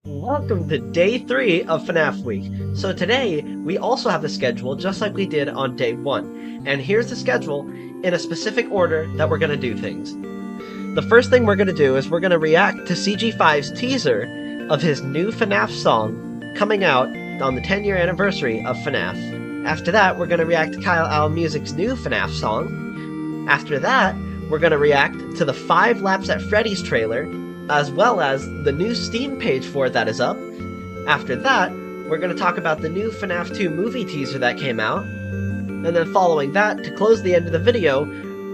Welcome to day 3 of FNAF week. So today, we also have a schedule just like we did on day 1. And here's the schedule in a specific order that we're going to do things. The first thing we're going to do is we're going to react to CG5's teaser of his new FNAF song coming out on the 10-year anniversary of FNAF. After that, we're going to react to Kyle Al Music's new FNAF song. After that, we're going to react to the 5 Laps at Freddy's trailer, as well as the new Steam page for it that is up. After that, we're going to talk about the new FNAF 2 movie teaser that came out. And then following that, to close the end of the video,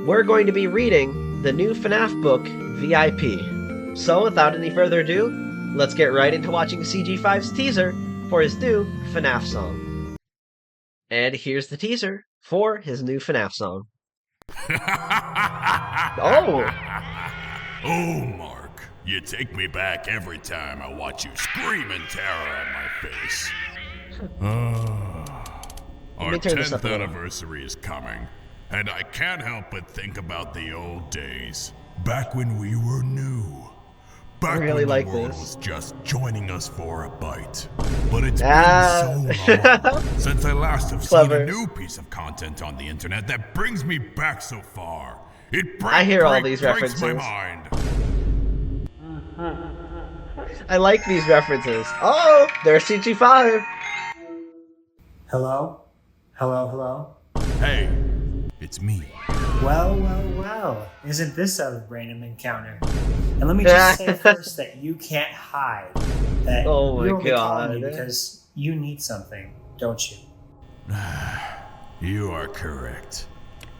we're going to be reading the new FNAF book, V.I.P. So without any further ado, let's get right into watching CG5's teaser for his new FNAF song. And here's the teaser for his new FNAF song. Oh! Oh, Mark. You take me back every time I watch you scream in terror at my face. Our 10th anniversary is coming, and I can't help but think about the old days. Back when we were new. Back when the world was just joining us for a bite. But it's been so long since I last have seen a new piece of content on the internet that brings me back so far. I hear all these references. My mind. I like these references. Oh, there's CG5. Hello? Hello, hello? Hey, it's me. Well. Isn't this a random encounter? And let me just say first that you can't hide. That oh my you're only god. calling me because you need something, don't you? You are correct.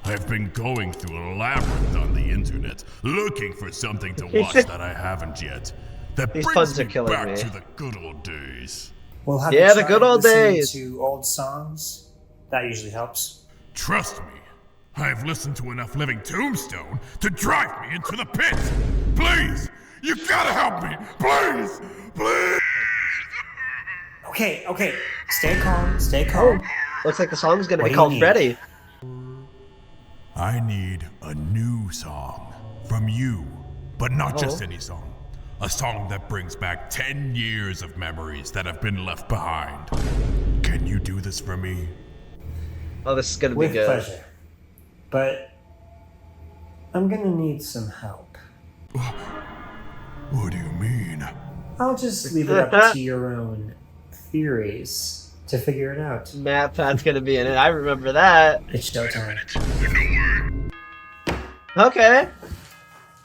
I've been going through a labyrinth on the internet, looking for something to watch that I haven't yet. That These brings puns are me killing back me. to the good old days. Well, have yeah, you the tried good old listening days. to old songs? That usually helps. Trust me, I've listened to enough Living Tombstone to drive me into the pit. Please, you gotta help me. Please, please. Okay. Stay calm. Looks like the song's gonna What be do you called need? Freddy. I need a new song from you, but not just any song. A song that brings back 10 years of memories that have been left behind. Can you do this for me? Oh, this is gonna be With good. pleasure. But I'm gonna need some help. What do you mean? I'll just leave it up to your own theories to figure it out. Matt Pat's gonna be in it. I remember that. It's showtime. Okay.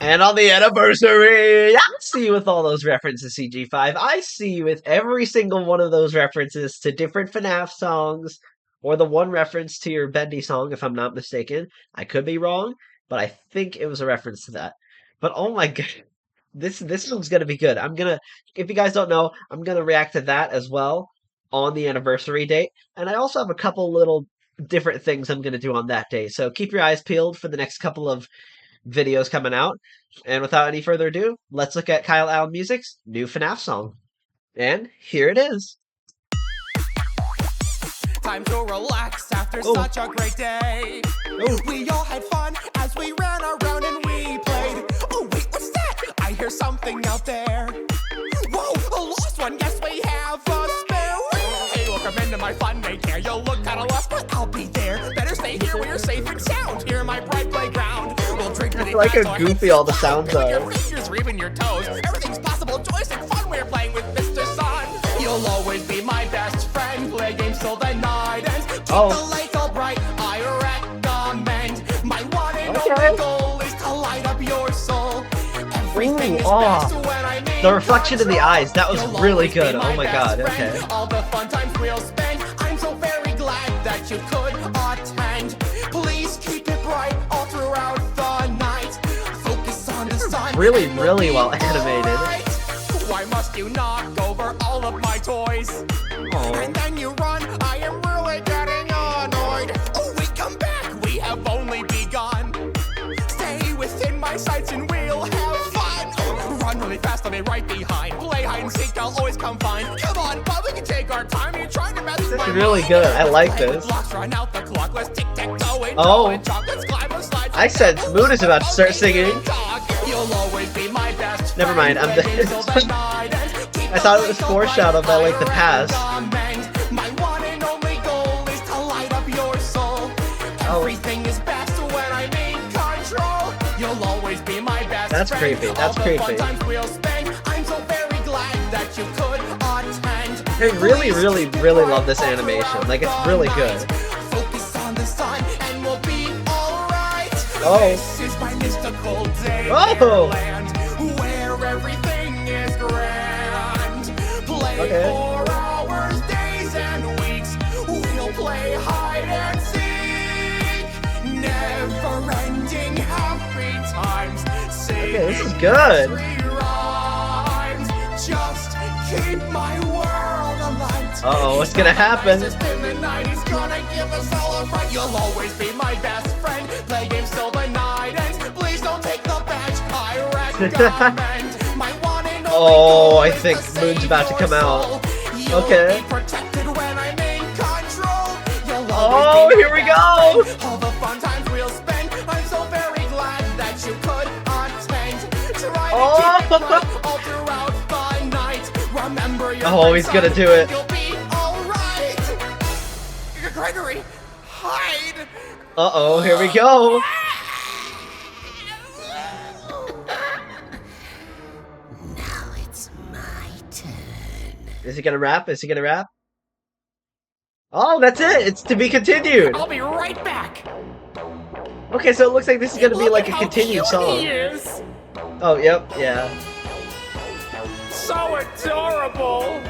And on the anniversary, I see you with all those references, CG5. I see you with every single one of those references to different FNAF songs, or the one reference to your Bendy song, if I'm not mistaken. I could be wrong, but I think it was a reference to that. But oh my god, this one's gonna be good. If you guys don't know, I'm gonna react to that as well on the anniversary date, and I also have a couple little different things I'm gonna do on that day. So keep your eyes peeled for the next couple of videos coming out. And without any further ado, let's look at Kyle Al Music's new FNAF song. And here it is. Time to relax after such a great day. We all had fun as we ran around and we played. Oh wait, what's that? I hear something out there. Whoa, a lost one, guess we have a spare. Hey, welcome into my fun daycare. You'll look kinda lost, but I'll be there. Better stay here where you're safe and sound. Here in my bright playground. We'll drink It's like a goofy all the sounds are. Your fingers, reeving your toes. Everything's possible, joystick fun. We're playing with Mr. Sun. You'll always be my best friend. Play games till the night ends. Keep the lights all bright. I recommend. My one and only goal is to light up your soul. Everything is best when I'm in the reflection in the eyes, that was You'll really always be good. Oh my god, best okay. friend. All the fun times we'll spend. I'm so very glad that you could attend. Please keep it bright all throughout the night. Focus on the sun. Really, and we'll really be well animated. alright. Why must you knock over all of my toys? And then you run, I am really getting annoyed. Oh wait, come back, we have only begun. Stay within my sights and we'll have fun. Run really fast, I'll be right behind. Play hide and seek, I'll always come find. Come on, bud, we can take our time. You're trying to mess with This my is really mind. good. I like Play with this. blocks, run out the clock, let's tic-tac-toe and Oh. and chocolates, climb a slide. I sense Moon is about to start singing. You'll always be my best Never mind, friend. I'm Play games till the night ends. Keep I thought it was foreshadowed by like the past. My one and only goal is to light up your soul. Everything is best when I'm in control. You'll always be my best That's friend. creepy. That's All the creepy. fun times we'll spend, I'm so very glad that you could attend. I really, really, really love this animation. Like, it's really good. Focus on the sun and we'll be alright. Oh. This is my mystical day. Oh. Where everything is grand. Play Okay. for hours, days, and weeks. We'll play hide and seek. Never ending happy times. Okay, this is good. Rhymes. Just keep my world alight. Uh-oh, what's gonna happen? It's been the night, he's gonna give us all a fright. You'll always be my best friend. Play games till the night ends. Please don't take the badge. I recommend my one and only Oh, goal I is think to Moon's save about to your come out. soul. You'll Okay. be protected when I'm in control. You'll Oh, always be here my we best go. friend. All the fun times we'll spend. I'm so very glad that you could attend. Try to keep it bright all throughout the night. Remember your Oh, he's gonna do it. You'll be alright. Gregory, hide. Uh-oh, here we go. Now it's my turn. Is he gonna rap? Is he gonna rap? Oh, that's it. It's to be continued. I'll be right back. Okay, so it looks like this is gonna be Look like at a how continued cute song. He is. Oh, yep, yeah. So adorable.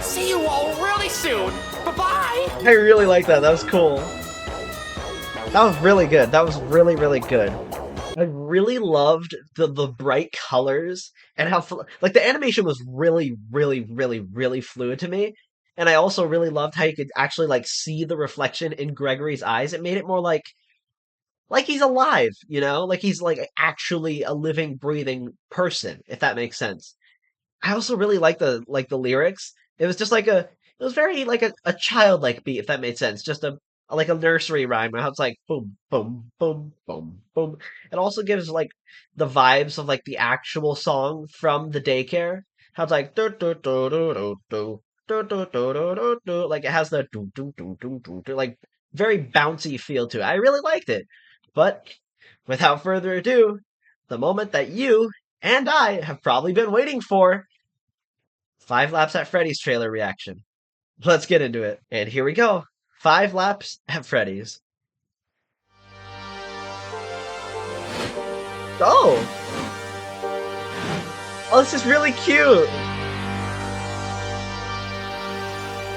See you all really soon. Bye-bye. I really like that. That was cool. That was really good. That was really, really good. I really loved the bright colors and how like the animation was really, really, really, really fluid to me. And I also really loved how you could actually like see the reflection in Gregory's eyes. It made it more like he's alive, you know? Like he's like actually a living, breathing person, if that makes sense. I also really like the lyrics. It was just like it was very like a childlike beat, if that made sense. Just a like a nursery rhyme, how it's like boom, boom, boom, boom, boom. It also gives like the vibes of like the actual song from the daycare. How it's like do do do do do do do do do do do do. Like it has the do do do do do do like very bouncy feel to it. I really liked it. But without further ado, the moment that you and I have probably been waiting for. 5 Laps at Freddy's trailer reaction. Let's get into it. And here we go. 5 Laps at Freddy's. Oh! Oh, this is really cute!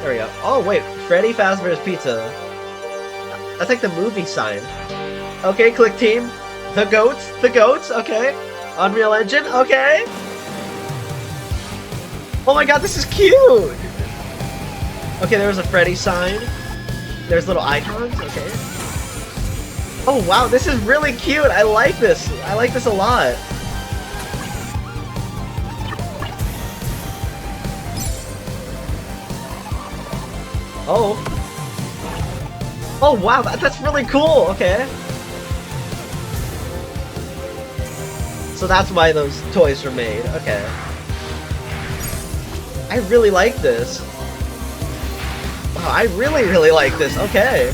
There we go. Oh, wait. Freddy Fazbear's Pizza. That's like the movie sign. Okay, click team. The goats. The goats. Okay. Unreal Engine. Okay. Oh my god, this is cute! Okay, there was a Freddy sign. There's little icons, okay. Oh wow, this is really cute! I like this! I like this a lot! Oh. Oh wow, that's really cool! Okay. So that's why those toys were made, okay. I really like this. Wow, I really, really like this. Okay.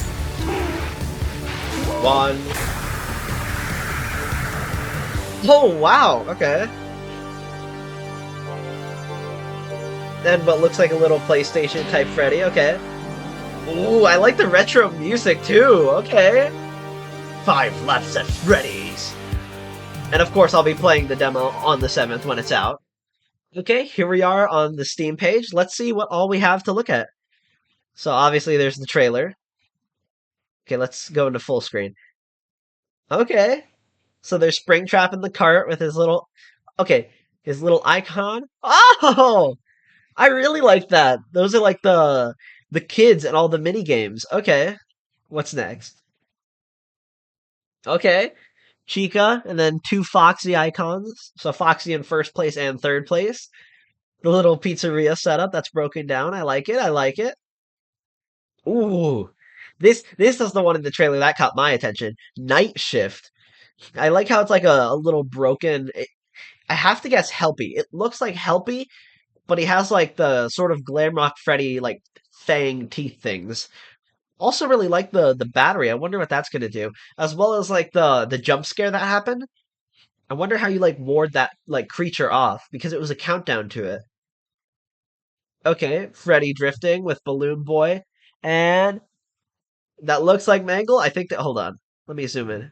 1. Oh, wow. Okay. And what looks like a little PlayStation type Freddy. Okay. Ooh, I like the retro music too. Okay. 5 Laps at Freddy's. And of course, I'll be playing the demo on the 7th when it's out. Okay, here we are on the Steam page. Let's see what all we have to look at. So obviously there's the trailer. Okay, let's go into full screen. Okay. So there's Springtrap in the cart with his little... Okay, his little icon. Oh! I really like that. Those are like the kids and all the mini games. Okay. What's next? Okay. Chica, and then 2 Foxy icons. So Foxy in first place and third place. The little pizzeria setup that's broken down. I like it. I like it. Ooh. This is the one in the trailer that caught my attention. Night Shift. I like how it's like a little broken... I have to guess Helpy. It looks like Helpy but he has like the sort of glam rock Freddy like fang teeth things. Also really like the battery. I wonder what that's gonna do. As well as like the jump scare that happened. I wonder how you like ward that like creature off because it was a countdown to it. Okay, Freddy drifting with Balloon Boy, and that looks like Mangle. I think that. Hold on, let me zoom in.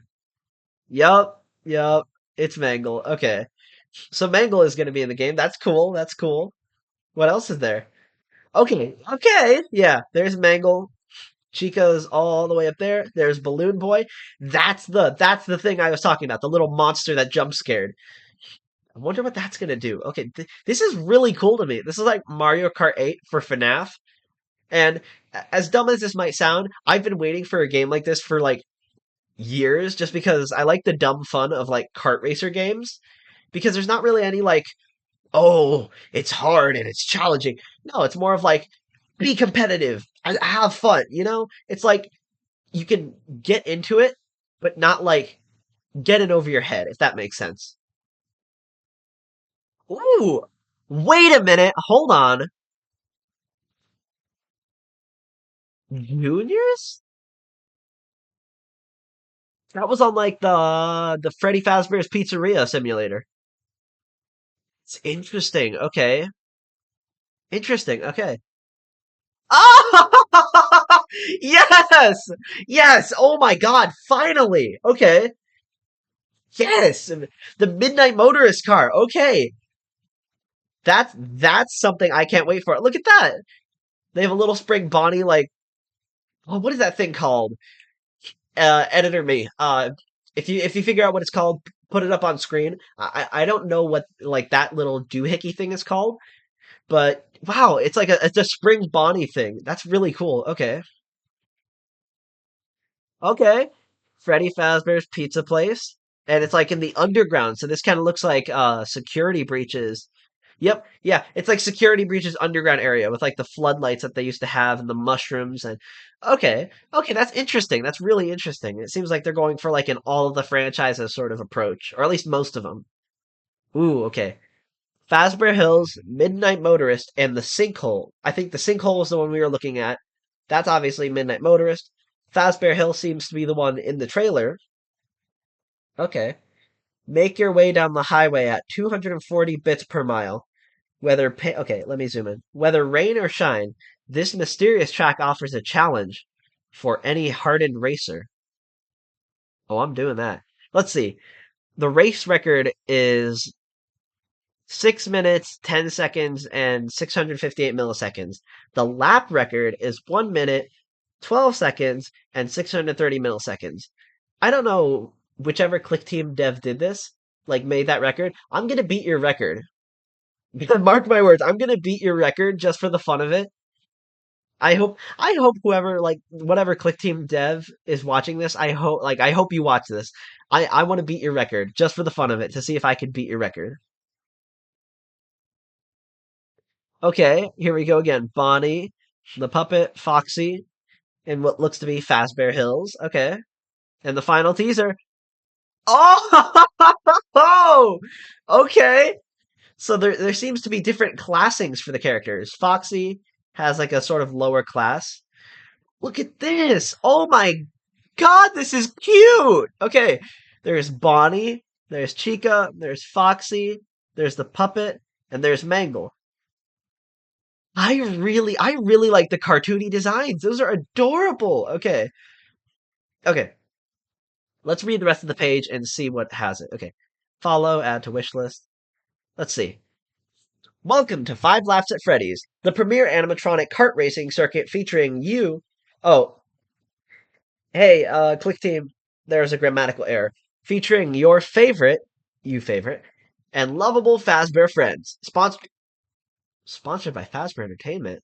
Yup, yup, it's Mangle. Okay, so Mangle is gonna be in the game. That's cool. That's cool. What else is there? Okay, okay, yeah. There's Mangle. Chica's all the way up there. There's Balloon Boy. That's the thing I was talking about. The little monster that jump scared. I wonder what that's gonna do. Okay, this is really cool to me. This is like Mario Kart 8 for FNAF. And as dumb as this might sound, I've been waiting for a game like this for like years, just because I like the dumb fun of like kart racer games. Because there's not really any like, oh, it's hard and it's challenging. No, it's more of like be competitive, have fun. It's like you can get into it, but not like get it over your head, if that makes sense. Ooh, wait a minute, hold on. Juniors? That was on like the Freddy Fazbear's Pizzeria simulator. It's interesting. Okay, interesting. Okay. Oh, yes, yes. Oh my God! Finally. Okay. Yes, the Midnight Motorist car. Okay, that's something I can't wait for. Look at that. They have a little spring Bonnie like. Oh, what is that thing called? Editor me. If you figure out what it's called, put it up on screen. I don't know what like that little doohickey thing is called, but wow, it's a spring Bonnie thing. That's really cool. Okay, okay. Freddy Fazbear's Pizza Place, and it's like in the underground. So this kind of looks like security breaches. Yep, yeah, it's like security breaches underground area with like the floodlights that they used to have and the mushrooms and okay, okay, that's interesting. That's really interesting. It seems like they're going for like an all of the franchises sort of approach, or at least most of them. Ooh, okay. Fazbear Hills, Midnight Motorist, and the Sinkhole. I think the Sinkhole was the one we were looking at. That's obviously Midnight Motorist. Fazbear Hill seems to be the one in the trailer. Okay. Make your way down the highway at 240 bits per mile. Okay, let me zoom in. Whether rain or shine, this mysterious track offers a challenge for any hardened racer. Oh, I'm doing that. Let's see. The race record is 6 minutes, 10 seconds, and 658 milliseconds. The lap record is 1 minute, 12 seconds, and 630 milliseconds. I don't know whichever Click Team dev did this, like made that record. I'm gonna beat your record. Mark my words, I'm gonna beat your record just for the fun of it. I hope whoever like whatever Click Team dev is watching this, I hope you watch this. I want to beat your record just for the fun of it to see if I can beat your record. Okay, here we go again. Bonnie, the puppet, Foxy, and what looks to be Fazbear Hills. Okay. And the final teaser. Oh, okay. So there seems to be different classings for the characters. Foxy has like a sort of lower class. Look at this. Oh my God, this is cute. Okay, there's Bonnie, there's Chica, there's Foxy, there's the puppet, and there's Mangle. I really like the cartoony designs. Those are adorable. Okay, okay. Let's read the rest of the page and see what has it. Okay, follow, add to wish list. Let's see. Welcome to Five Laps at Freddy's, the premier animatronic kart racing circuit featuring you. Oh, hey, Click Team, there's a grammatical error. Featuring your favorite, you favorite, and lovable Fazbear friends. Sponsored by Fazbear Entertainment.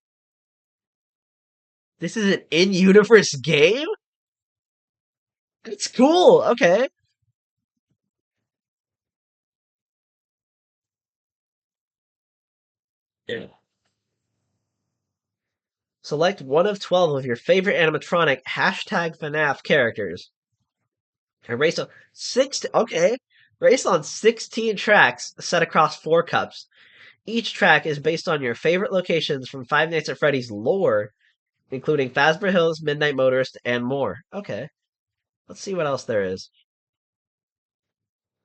This is an in-universe game? It's cool, okay. Yeah. Select one of 12 of your favorite animatronic hashtag FNAF characters. And race on okay. Race on 16 tracks set across 4 cups. Each track is based on your favorite locations from Five Nights at Freddy's lore, including Fazbear Hills, Midnight Motorist, and more. Okay, let's see what else there is.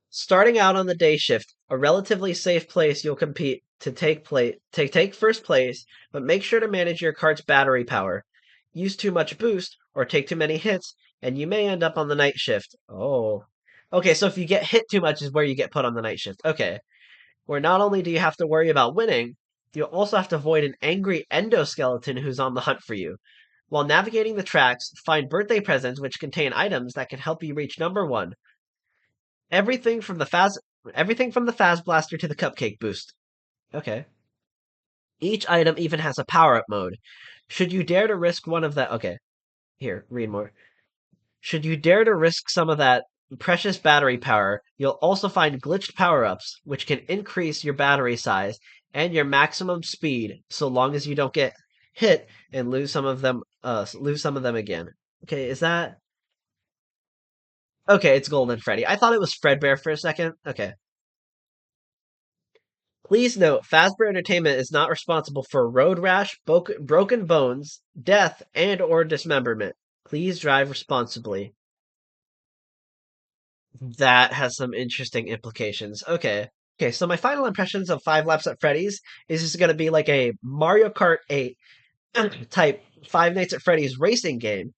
Starting out on the day shift, a relatively safe place you'll compete to take first place, but make sure to manage your cart's battery power. Use too much boost or take too many hits, and you may end up on the night shift. Oh. Okay, so if you get hit too much is where you get put on the night shift. Okay. Where not only do you have to worry about winning, you'll also have to avoid an angry endoskeleton who's on the hunt for you. While navigating the tracks, find birthday presents which contain items that can help you reach number 1. Everything from the Faz Blaster to the Cupcake Boost. Okay. Each item even has a power-up mode. Should you dare to risk one of that... Okay. Here, read more. Should you dare to risk some of that precious battery power, you'll also find glitched power-ups, which can increase your battery size and your maximum speed, so long as you don't get hit and lose some of them again. Okay, is that... Okay, it's Golden Freddy. I thought it was Fredbear for a second. Okay. Please note, Fazbear Entertainment is not responsible for road rash, broken bones, death, and or dismemberment. Please drive responsibly. That has some interesting implications. Okay. Okay, so my final impressions of 5 Laps at Freddy's is just going to be like a Mario Kart 8 type Five Nights at Freddy's racing game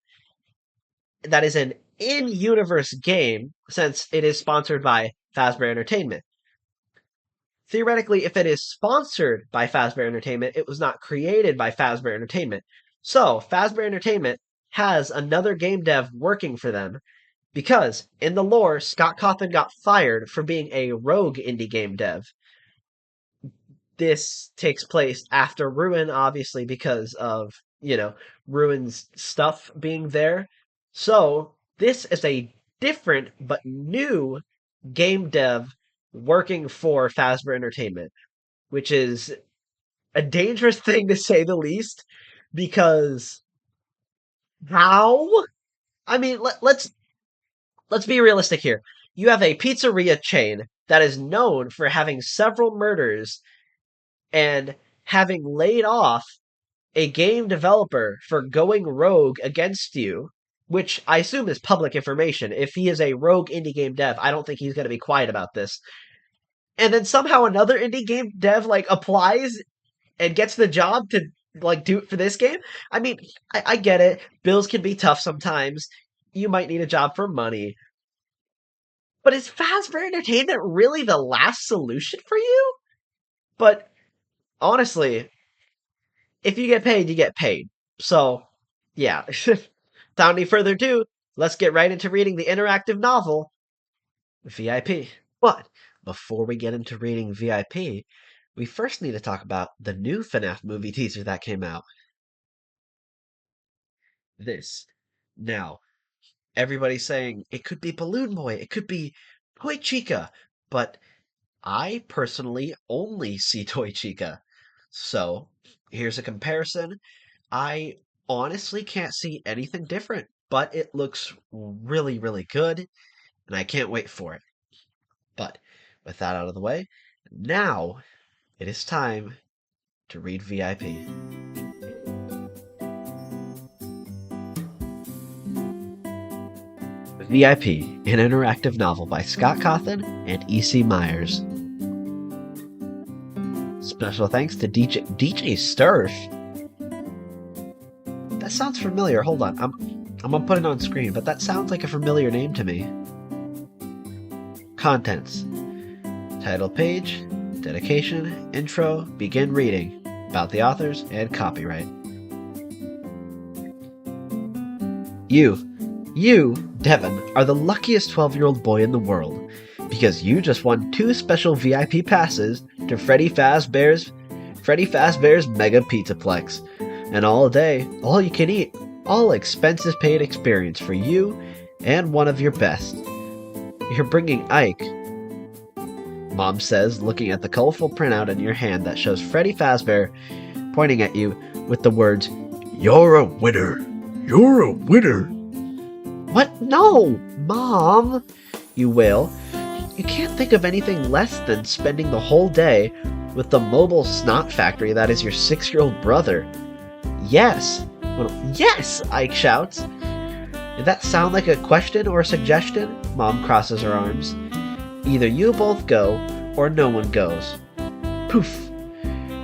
that is an in-universe game since it is sponsored by Fazbear Entertainment. Theoretically, if it is sponsored by Fazbear Entertainment, it was not created by Fazbear Entertainment. So, Fazbear Entertainment has another game dev working for them because, in the lore, Scott Cawthon got fired for being a rogue indie game dev. This takes place after Ruin, obviously, because of, Ruin's stuff being there. So, this is a different but new game dev working for Fazbear Entertainment, which is a dangerous thing to say the least, because how? I mean, let's be realistic here. You have a pizzeria chain that is known for having several murders and having laid off a game developer for going rogue against you, which I assume is public information. If he is a rogue indie game dev, I don't think he's going to be quiet about this. And then somehow another indie game dev applies and gets the job to do it for this game. I mean, I get it. Bills can be tough sometimes. You might need a job for money. But is Fazbear Entertainment really the last solution for you? But honestly, if you get paid, you get paid. So, yeah. Without any further ado, let's get right into reading the interactive novel, V.I.P. But before we get into reading V.I.P., we first need to talk about the new FNAF movie teaser that came out. This. Now, everybody's saying it could be Balloon Boy, it could be Toy Chica, but I personally only see Toy Chica. So, here's a comparison. I honestly can't see anything different, but it looks really, really good, and I can't wait for it. But with that out of the way, now it is time to read V.I.P. V.I.P., an interactive novel by Scott Cawthon and E.C. Myers. Special thanks to DJ Sturf. That sounds familiar. Hold on. I'm gonna put it on screen, but that sounds like a familiar name to me. Contents. Title page, dedication, intro, begin reading, about the authors, and copyright. You, Devin, are the luckiest 12-year-old boy in the world, because you just won 2 special VIP passes to Freddy Fazbear's Mega Pizzaplex. And all day, all you can eat, all expenses paid experience for you and one of your best. You're bringing Ike, Mom says, looking at the colorful printout in your hand that shows Freddy Fazbear pointing at you with the words, "You're a winner! You're a winner!" What? No! Mom! You wail. You can't think of anything less than spending the whole day With the mobile snot factory that is your 6-year-old brother. Yes! Well, yes! Ike shouts. Did that sound like a question or a suggestion? Mom crosses her arms. Either you both go, or no one goes. Poof!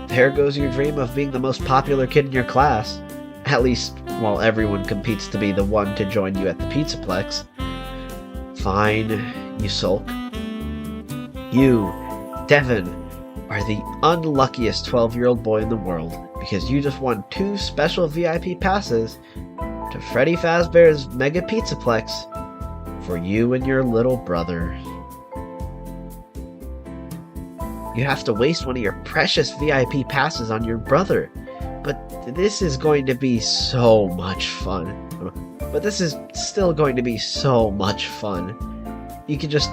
There goes your dream of being the most popular kid in your class. At least, while everyone competes to be the one to join you at the Pizzaplex. Fine, you sulk. You, Devin, are the unluckiest 12-year-old boy in the world, because you just won 2 special VIP passes to Freddy Fazbear's Mega Pizzaplex for you and your little brother. You have to waste one of your precious VIP passes on your brother, but this is going to be so much fun. But this is still going to be so much fun. You can just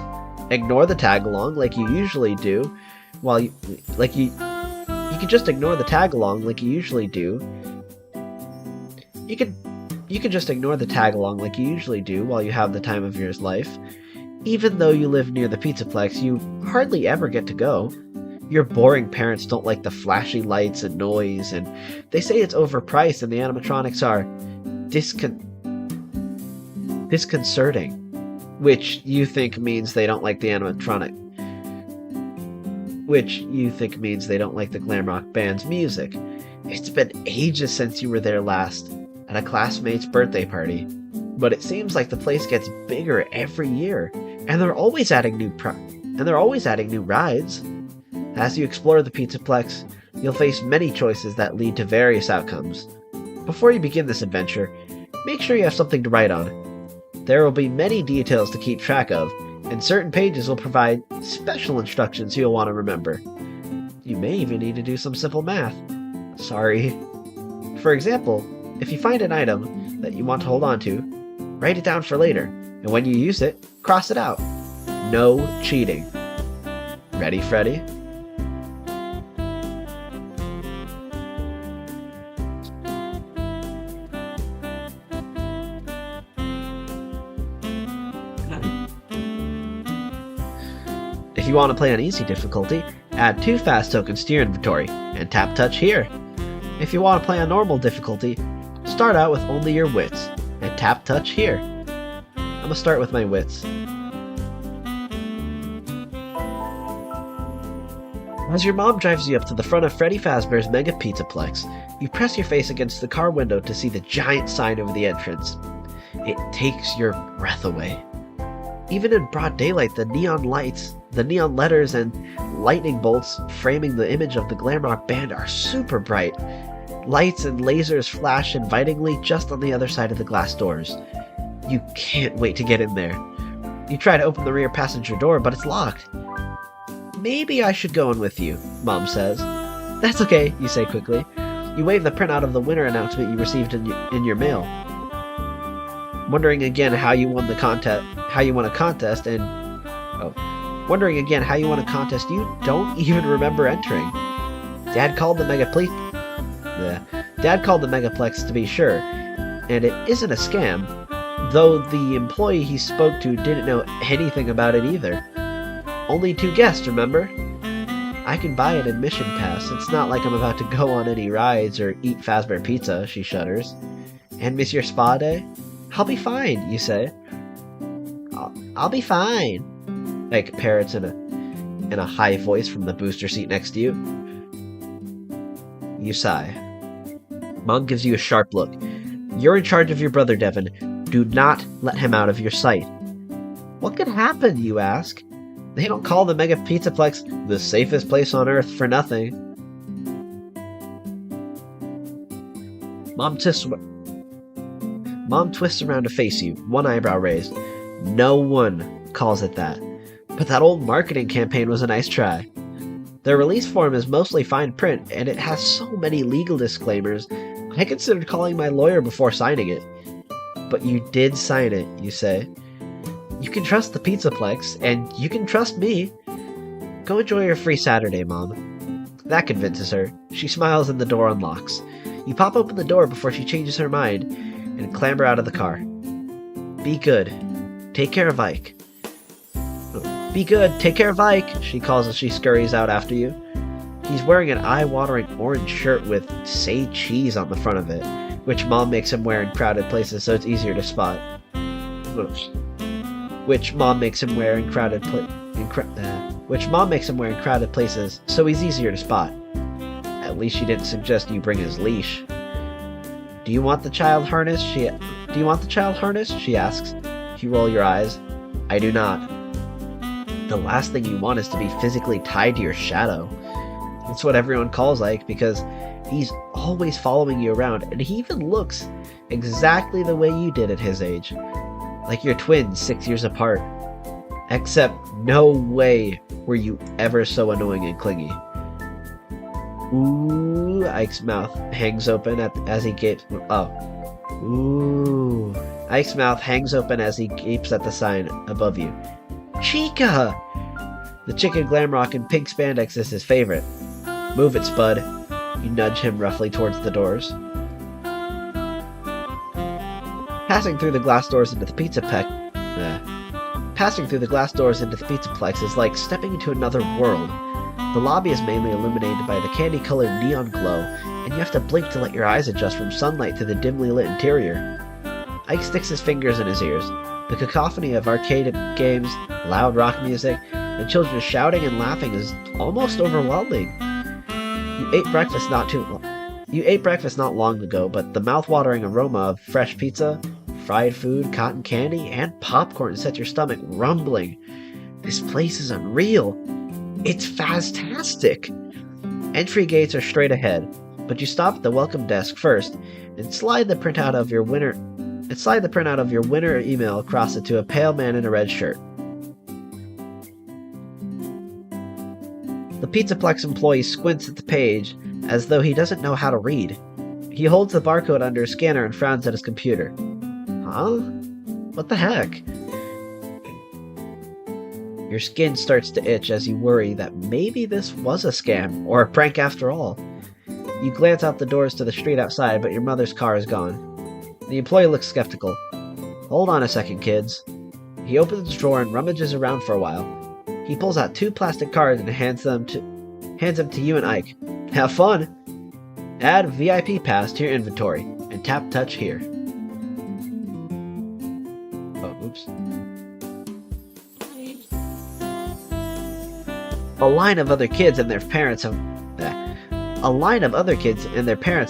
ignore the tag-along like you usually do, while you can just ignore the tag-along like you usually do. You can just ignore the tag-along like you usually do while you have the time of your life. Even though you live near the Pizzaplex, you hardly ever get to go. Your boring parents don't like the flashy lights and noise, and they say it's overpriced and the animatronics are disconcerting, which you think means they don't like the animatronic. Which you think means they don't like the glam rock band's music. It's been ages since you were there last, at a classmate's birthday party. But it seems like the place gets bigger every year, and they're always adding new rides. As you explore the Pizzaplex, you'll face many choices that lead to various outcomes. Before you begin this adventure, make sure you have something to write on. There will be many details to keep track of, and certain pages will provide special instructions you'll want to remember. You may even need to do some simple math. Sorry. For example, if you find an item that you want to hold on to, write it down for later, and when you use it, cross it out. No cheating. Ready, Freddy? If you want to play on easy difficulty, add 2 fast tokens to your inventory, and tap touch here. If you want to play on normal difficulty, start out with only your wits, and tap touch here. I'm gonna start with my wits. As your mom drives you up to the front of Freddy Fazbear's Mega Pizzaplex, you press your face against the car window to see the giant sign over the entrance. It takes your breath away. Even in broad daylight, the neon lights, the neon letters, and lightning bolts framing the image of the glam rock band are super bright. Lights and lasers flash invitingly just on the other side of the glass doors. You can't wait to get in there. You try to open the rear passenger door, but it's locked. Maybe I should go in with you, Mom says. That's okay, you say quickly. You wave the printout of the winner announcement you received in your mail. Wondering again how you won a contest, you don't even remember entering. Dad called the Megaplex to be sure, and it isn't a scam, though the employee he spoke to didn't know anything about it either. Only 2 guests, remember? I can buy an admission pass. It's not like I'm about to go on any rides or eat Fazbear pizza, she shudders. And miss your spa day? I'll be fine, you say. I'll be fine, Ike parrots in a high voice from the booster seat next to you. You sigh. Mom gives you a sharp look. You're in charge of your brother, Devin. Do not let him out of your sight. What could happen, you ask? They don't call the Mega Pizzaplex the safest place on Earth for nothing. Mom twists around to face you, one eyebrow raised. No one calls it that. But that old marketing campaign was a nice try. Their release form is mostly fine print, and it has so many legal disclaimers, I considered calling my lawyer before signing it. But you did sign it, you say. You can trust the Pizzaplex, and you can trust me. Go enjoy your free Saturday, Mom. That convinces her. She smiles and the door unlocks. You pop open the door before she changes her mind, and clamber out of the car. Be good. Take care of Ike. Be good. Take care of Ike, she calls as she scurries out after you. He's wearing an eye-watering orange shirt with "Say Cheese" on the front of it, which Mom makes him wear in crowded places so it's easier to spot. Which Mom makes him wear in crowded places so he's easier to spot. At least she didn't suggest you bring his leash. Do you want the child harness? She asks. You roll your eyes. I do not. The last thing you want is to be physically tied to your shadow. That's what everyone calls Ike because he's always following you around, and he even looks exactly the way you did at his age. Like your twins 6 years apart. Except no way were you ever so annoying and clingy. Ooh, Ike's mouth hangs open as he gapes. Ooh. Ike's mouth hangs open as he gapes at the sign above you. Chica! The chicken glam rock in pink spandex is his favorite. Move it, Spud. You nudge him roughly towards the doors. Passing through the glass doors into the Pizzaplex is like stepping into another world. The lobby is mainly illuminated by the candy-colored neon glow, and you have to blink to let your eyes adjust from sunlight to the dimly lit interior. Ike sticks his fingers in his ears. The cacophony of arcade games, loud rock music, and children shouting and laughing is almost overwhelming. You ate breakfast not long ago, but the mouth-watering aroma of fresh pizza, fried food, cotton candy, and popcorn set your stomach rumbling. This place is unreal. It's fantastic. Entry gates are straight ahead, but you stop at the welcome desk first and slide the printout of your winner email across it to a pale man in a red shirt. The Pizzaplex employee squints at the page as though he doesn't know how to read. He holds the barcode under a scanner and frowns at his computer. Huh? What the heck? Your skin starts to itch as you worry that maybe this was a scam or a prank after all. You glance out the doors to the street outside, but your mother's car is gone. The employee looks skeptical. Hold on a second, kids. He opens the drawer and rummages around for a while. He pulls out 2 plastic cards and hands them to you and Ike. Have fun! Add VIP pass to your inventory and tap touch here. Oh, oops. A line of other kids and their parents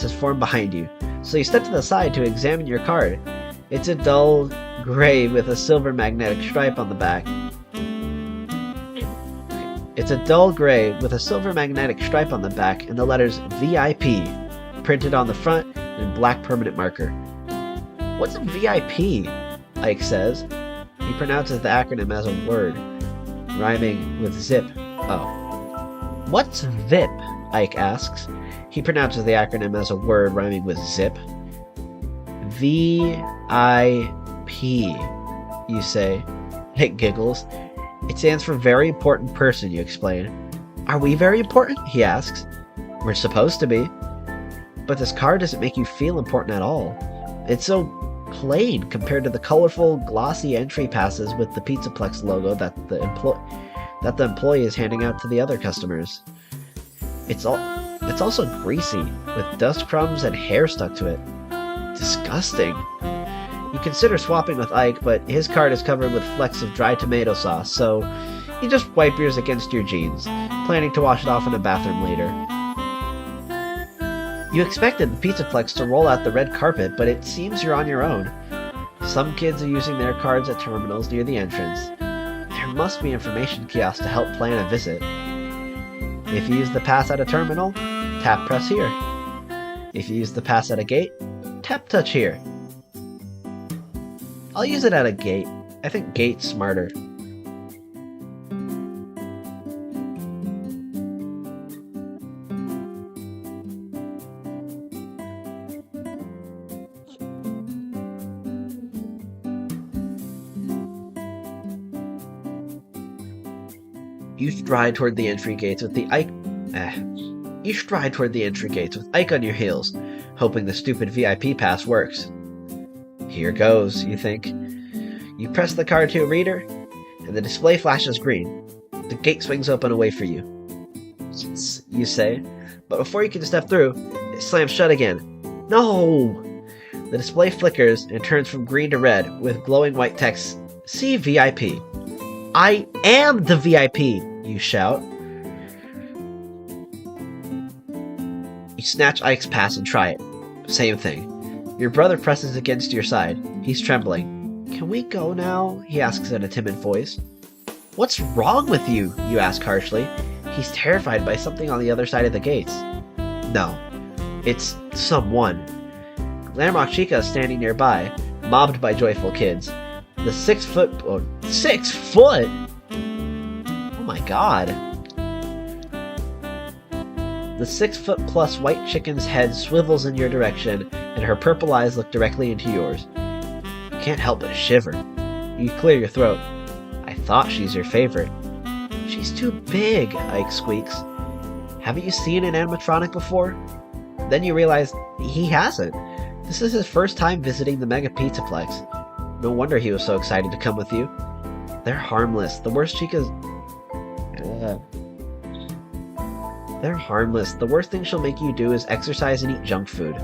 has formed behind you, so you step to the side to examine your card. It's a dull gray with a silver magnetic stripe on the back. and the letters VIP printed on the front in black permanent marker. What's a VIP? Ike says. He pronounces the acronym as a word, rhyming with zip. Oh. What's VIP? Ike asks. He pronounces the acronym as a word rhyming with zip. V.I.P. You say. Ike giggles. It stands for very important person, you explain. Are we very important? He asks. We're supposed to be. But this card doesn't make you feel important at all. It's so plain compared to the colorful, glossy entry passes with the Pizzaplex logo that the employee is handing out to the other customers. It's also greasy, with dust crumbs and hair stuck to it. Disgusting. You consider swapping with Ike, but his card is covered with flecks of dry tomato sauce, so you just wipe yours against your jeans, planning to wash it off in a bathroom later. You expected the Pizzaplex to roll out the red carpet, but it seems you're on your own. Some kids are using their cards at terminals near the entrance. There must be information kiosks to help plan a visit. If you use the pass at a terminal, tap press here. If you use the pass at a gate, tap touch here. I'll use it at a gate. I think gate's smarter. You stride toward the entry gates with Ike on your heels, hoping the stupid VIP pass works. Here goes, you think. You press the card to a reader, and the display flashes green. The gate swings open away for you. Yes, you say. But before you can step through, it slams shut again. No! The display flickers and turns from green to red with glowing white text. See VIP. I am the VIP, you shout. You snatch Ike's pass and try it. Same thing. Your brother presses against your side. He's trembling. Can we go now? He asks in a timid voice. What's wrong with you? You ask harshly. He's terrified by something on the other side of the gates. No. It's someone. Glamrock Chica is standing nearby, mobbed by joyful kids. The 6 foot... Oh, 6 foot?! Oh my god. The 6 foot plus white chicken's head swivels in your direction, and her purple eyes look directly into yours. You can't help but shiver. You clear your throat. I thought she's your favorite. She's too big, Ike squeaks. Haven't you seen an animatronic before? Then you realize he hasn't. This is his first time visiting the Mega Pizzaplex. No wonder he was so excited to come with you. They're harmless. The worst Chica's... They're harmless. The worst thing she'll make you do is exercise and eat junk food.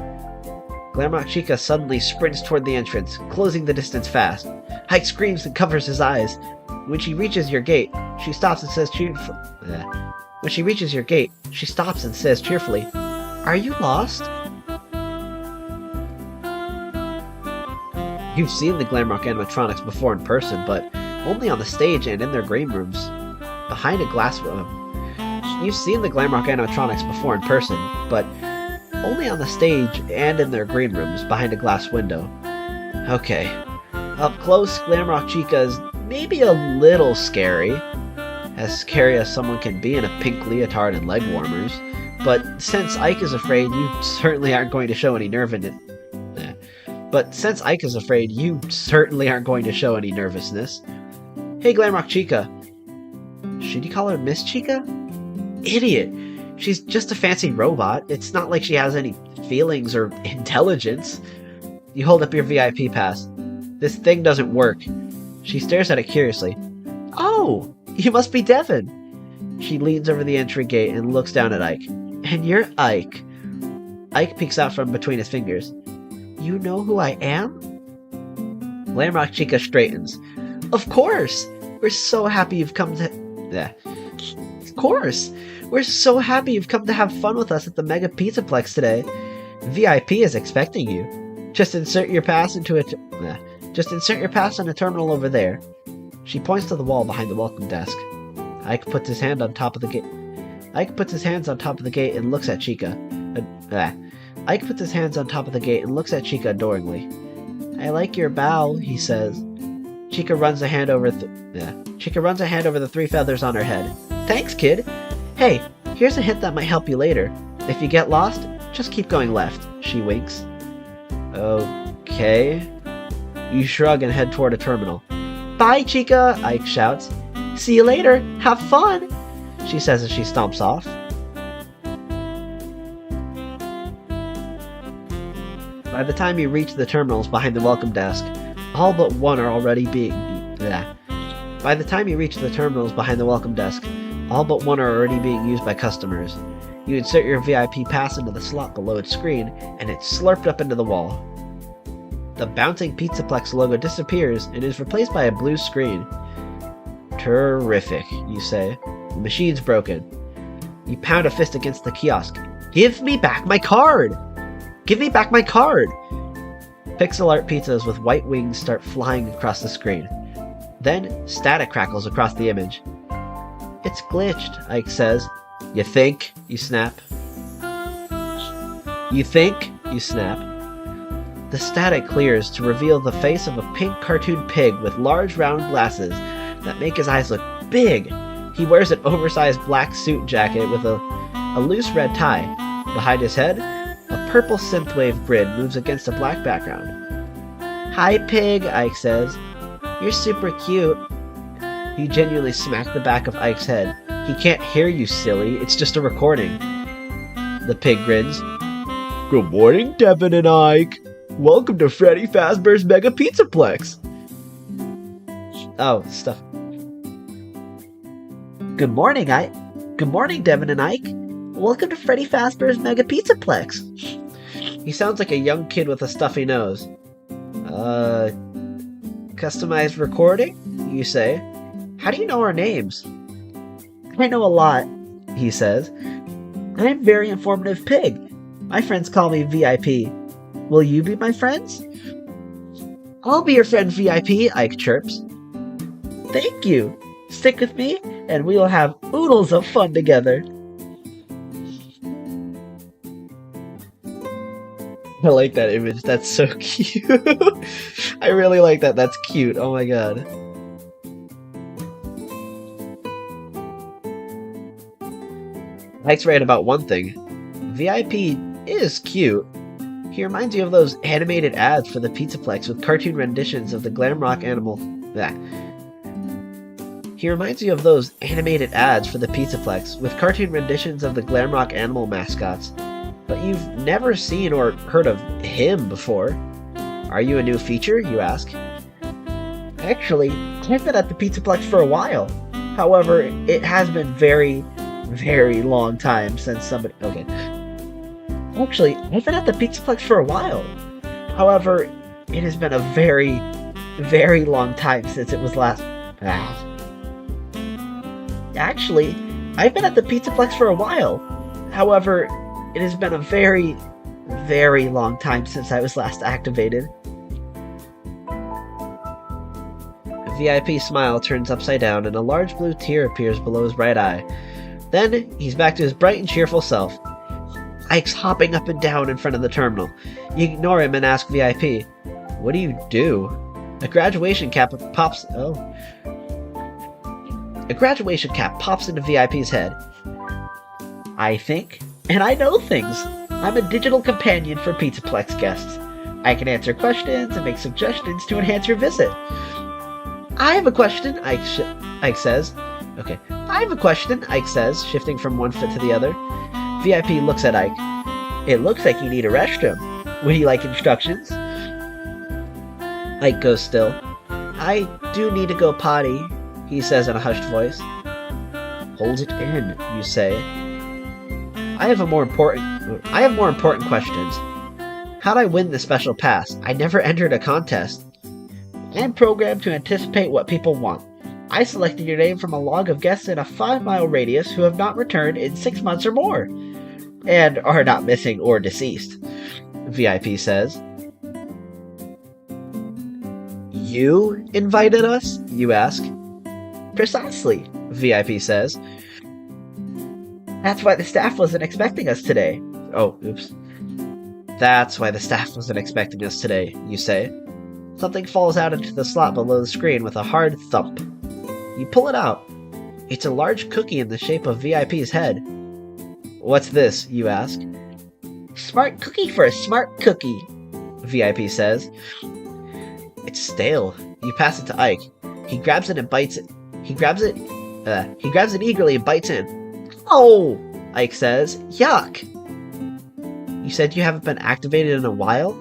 Glamrock Chica suddenly sprints toward the entrance, closing the distance fast. Ike screams and covers his eyes. When she reaches your gate, she stops and says cheerfully... When she reaches your gate, she stops and says cheerfully, Are you lost? You've seen the Glamrock animatronics before in person, but only on the stage and in their green rooms. Behind a glass... You've seen the Glamrock animatronics before in person, but only on the stage and in their green rooms behind a glass window. Okay. Up close, Glamrock Chica is maybe a little scary. As scary as someone can be in a pink leotard and leg warmers. But since Ike is afraid, you certainly aren't going to show any nervousness. Hey, Glamrock Chica. Should you call her Miss Chica? Idiot! She's just a fancy robot. It's not like she has any feelings or intelligence. You hold up your VIP pass. This thing doesn't work. She stares at it curiously. Oh! You must be Devin! She leans over the entry gate and looks down at Ike. And you're Ike. Ike peeks out from between his fingers. You know who I am? Glamrock Chica straightens. Of course! We're so happy you've come to... Of course! We're so happy you've come to have fun with us at the Mega Pizzaplex today. VIP is expecting you. Just insert your pass into a... Just insert your pass in a terminal over there. She points to the wall behind the welcome desk. Ike puts his hand on top of the gate. Ike puts his hands on top of the gate and looks at Chica. Ike puts his hands on top of the gate and looks at Chica adoringly. I like your bow, he says. Chica runs a hand over the 3 feathers on her head. Thanks, kid. Hey, here's a hint that might help you later. If you get lost, just keep going left. She winks. Okay. You shrug and head toward a terminal. Bye, Chica, Ike shouts. See you later. Have fun, she says as she stomps off. By the time you reach the terminals behind the welcome desk, all but one are already being used by customers. You insert your VIP pass into the slot below its screen, and it's slurped up into the wall. The bouncing Pizzaplex logo disappears and is replaced by a blue screen. Terrific, you say. The machine's broken. You pound a fist against the kiosk. Give me back my card! Give me back my card! Pixel art pizzas with white wings start flying across the screen. Then, static crackles across the image. It's glitched, Ike says. You think? You snap. You think? You snap. The static clears to reveal the face of a pink cartoon pig with large round glasses that make his eyes look big. He wears an oversized black suit jacket with a loose red tie. Behind his head, a purple synthwave grid moves against a black background. Hi, pig, Ike says. You're super cute. You genuinely smack the back of Ike's head. He can't hear you, silly. It's just a recording. The pig grins. Good morning, Devin and Ike. Welcome to Freddy Fazbear's Mega Pizzaplex. Oh, stuff. Good morning, Ike. Good morning, Devin and Ike. Welcome to Freddy Fazbear's Mega Pizzaplex. He sounds like a young kid with a stuffy nose. Customized recording? You say. How do you know our names? I know a lot, he says. I'm a very informative pig. My friends call me V.I.P. Will you be my friends? I'll be your friend, V.I.P., Ike chirps. Thank you. Stick with me, and we will have oodles of fun together. I like that image. That's so cute. I really like that. That's cute. Oh my god. Ike's right about one thing. V.I.P. is cute. He reminds you of those animated ads for the Pizzaplex with cartoon renditions of the glam rock animal. He reminds you of those animated ads for the Pizzaplex with cartoon renditions of the glam rock animal mascots. But you've never seen or heard of him before. Are you a new feature, you ask? Actually, I've been at the Pizzaplex for a while. However, it has been very, very long time since somebody... Okay. Actually, I've been at the Pizzaplex for a while. However, it has been a very, very long time since it was last... Actually, I've been at the Pizzaplex for a while. However, it has been a very, very long time since I was last activated. A V.I.P. smile turns upside down and a large blue tear appears below his right eye. Then, he's back to his bright and cheerful self. Ike's hopping up and down in front of the terminal. You ignore him and ask V.I.P. What do you do? A graduation cap pops... Oh. A graduation cap pops into V.I.P.'s head. I think, and I know things. I'm a digital companion for Pizzaplex guests. I can answer questions and make suggestions to enhance your visit. I have a question, Ike says. Okay. I have a question, Ike says, shifting from one foot to the other. V.I.P. looks at Ike. It looks like you need a restroom. Would you like instructions? Ike goes still. I do need to go potty, he says in a hushed voice. Hold it in, you say. I have more important questions. How'd I win the special pass? I never entered a contest. I'm programmed to anticipate what people want. I selected your name from a log of guests in a 5-mile radius who have not returned in 6 months or more, and are not missing or deceased, V.I.P. says. You invited us? You ask. Precisely, V.I.P. says. That's why the staff wasn't expecting us today. Oh, oops. That's why the staff wasn't expecting us today, you say. Something falls out into the slot below the screen with a hard thump. You pull it out. It's a large cookie in the shape of V.I.P.'s head. What's this, you ask? Smart cookie for a smart cookie, V.I.P. says. It's stale. You pass it to Ike. He grabs it and bites it. He grabs it eagerly and bites in. Oh, Ike says. Yuck. You said you haven't been activated in a while?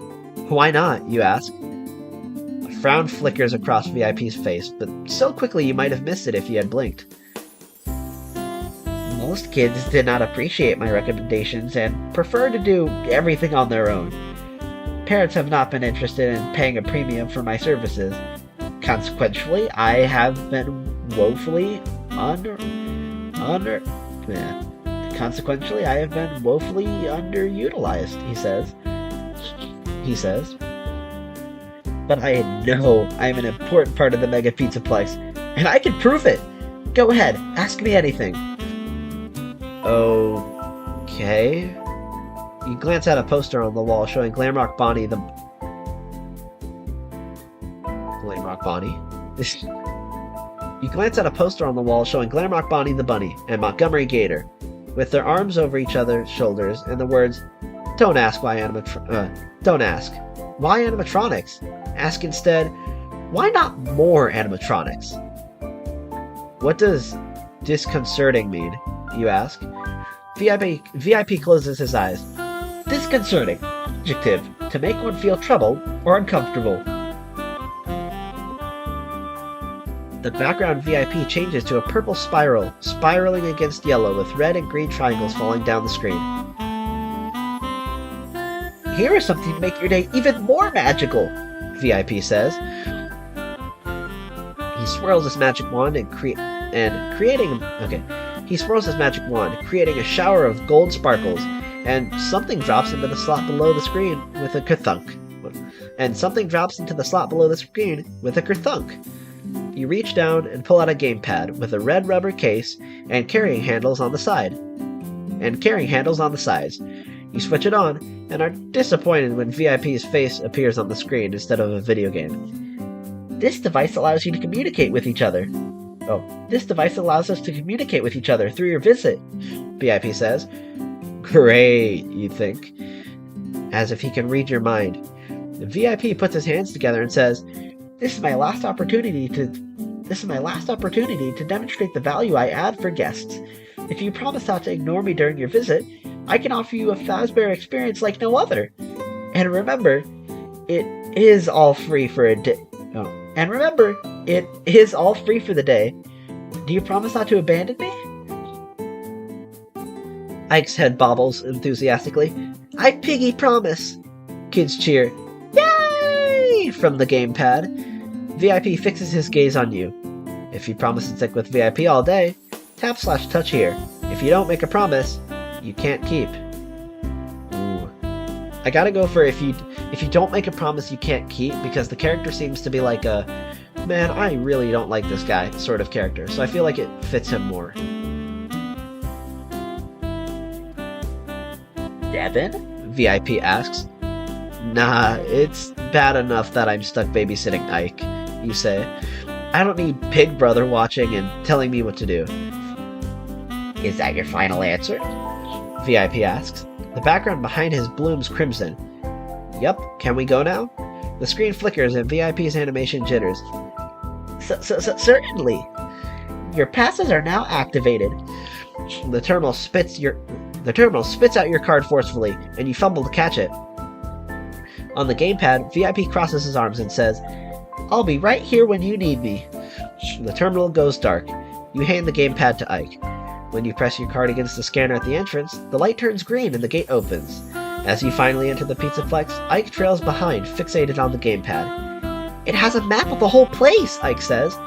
Why not, you ask. A frown flickers across V.I.P.'s face, but so quickly you might have missed it if you had blinked. Most kids did not appreciate my recommendations and prefer to do everything on their own. Parents have not been interested in paying a premium for my services. Consequently, I have been woefully underutilized, he says. But I know I'm an important part of the Mega Pizzaplex, and I can prove it! Go ahead, ask me anything. Okay. You glance at a poster on the wall showing Glamrock Bonnie the... Glamrock Bonnie? You glance at a poster on the wall showing Glamrock Bonnie the Bunny and Montgomery Gator, with their arms over each other's shoulders and the words, Don't ask why don't ask. Why animatronics? Ask instead, why not more animatronics? What does disconcerting mean, you ask? V.I.P. closes his eyes. Disconcerting. Adjective. To make one feel troubled or uncomfortable. The background VIP changes to a purple spiral, spiraling against yellow with red and green triangles falling down the screen. Here is something to make your day even more magical, VIP says. He swirls his magic wand He swirls his magic wand, creating a shower of gold sparkles, and something drops into the slot below the screen with a kerthunk. You reach down and pull out a gamepad with a red rubber case and carrying handles on the sides. You switch it on and are disappointed when VIP's face appears on the screen instead of a video game. This device allows you to communicate with each other. This device allows us to communicate with each other through your visit, VIP says. Great, you think. As if he can read your mind. The VIP puts his hands together and says, This is my last opportunity to demonstrate the value I add for guests. If you promise not to ignore me during your visit, I can offer you a Fazbear experience like no other. And remember, it is all free for a day. It is all free for the day. Do you promise not to abandon me? Ike's head bobbles enthusiastically. I piggy promise. Kids cheer. Yay! From the gamepad. VIP fixes his gaze on you. If you promise to stick with VIP all day, tap/touch here. If you don't make a promise, you can't keep. Ooh. I gotta go for if you don't make a promise you can't keep, because the character seems to be like a, man, I really don't like this guy sort of character, so I feel like it fits him more. Devin? VIP asks. Nah, it's bad enough that I'm stuck babysitting Ike, you say. I don't need Pig Brother watching and telling me what to do. Is that your final answer? VIP asks. The background behind his blooms crimson. Yup, can we go now? The screen flickers and VIP's animation jitters. Certainly. Your passes are now activated. The terminal spits out your card forcefully, and you fumble to catch it. On the gamepad, VIP crosses his arms and says, I'll be right here when you need me. The terminal goes dark. You hand the gamepad to Ike. When you press your card against the scanner at the entrance, the light turns green and the gate opens. As you finally enter the Pizzaplex, Ike trails behind, fixated on the gamepad. It has a map of the whole place, Ike says.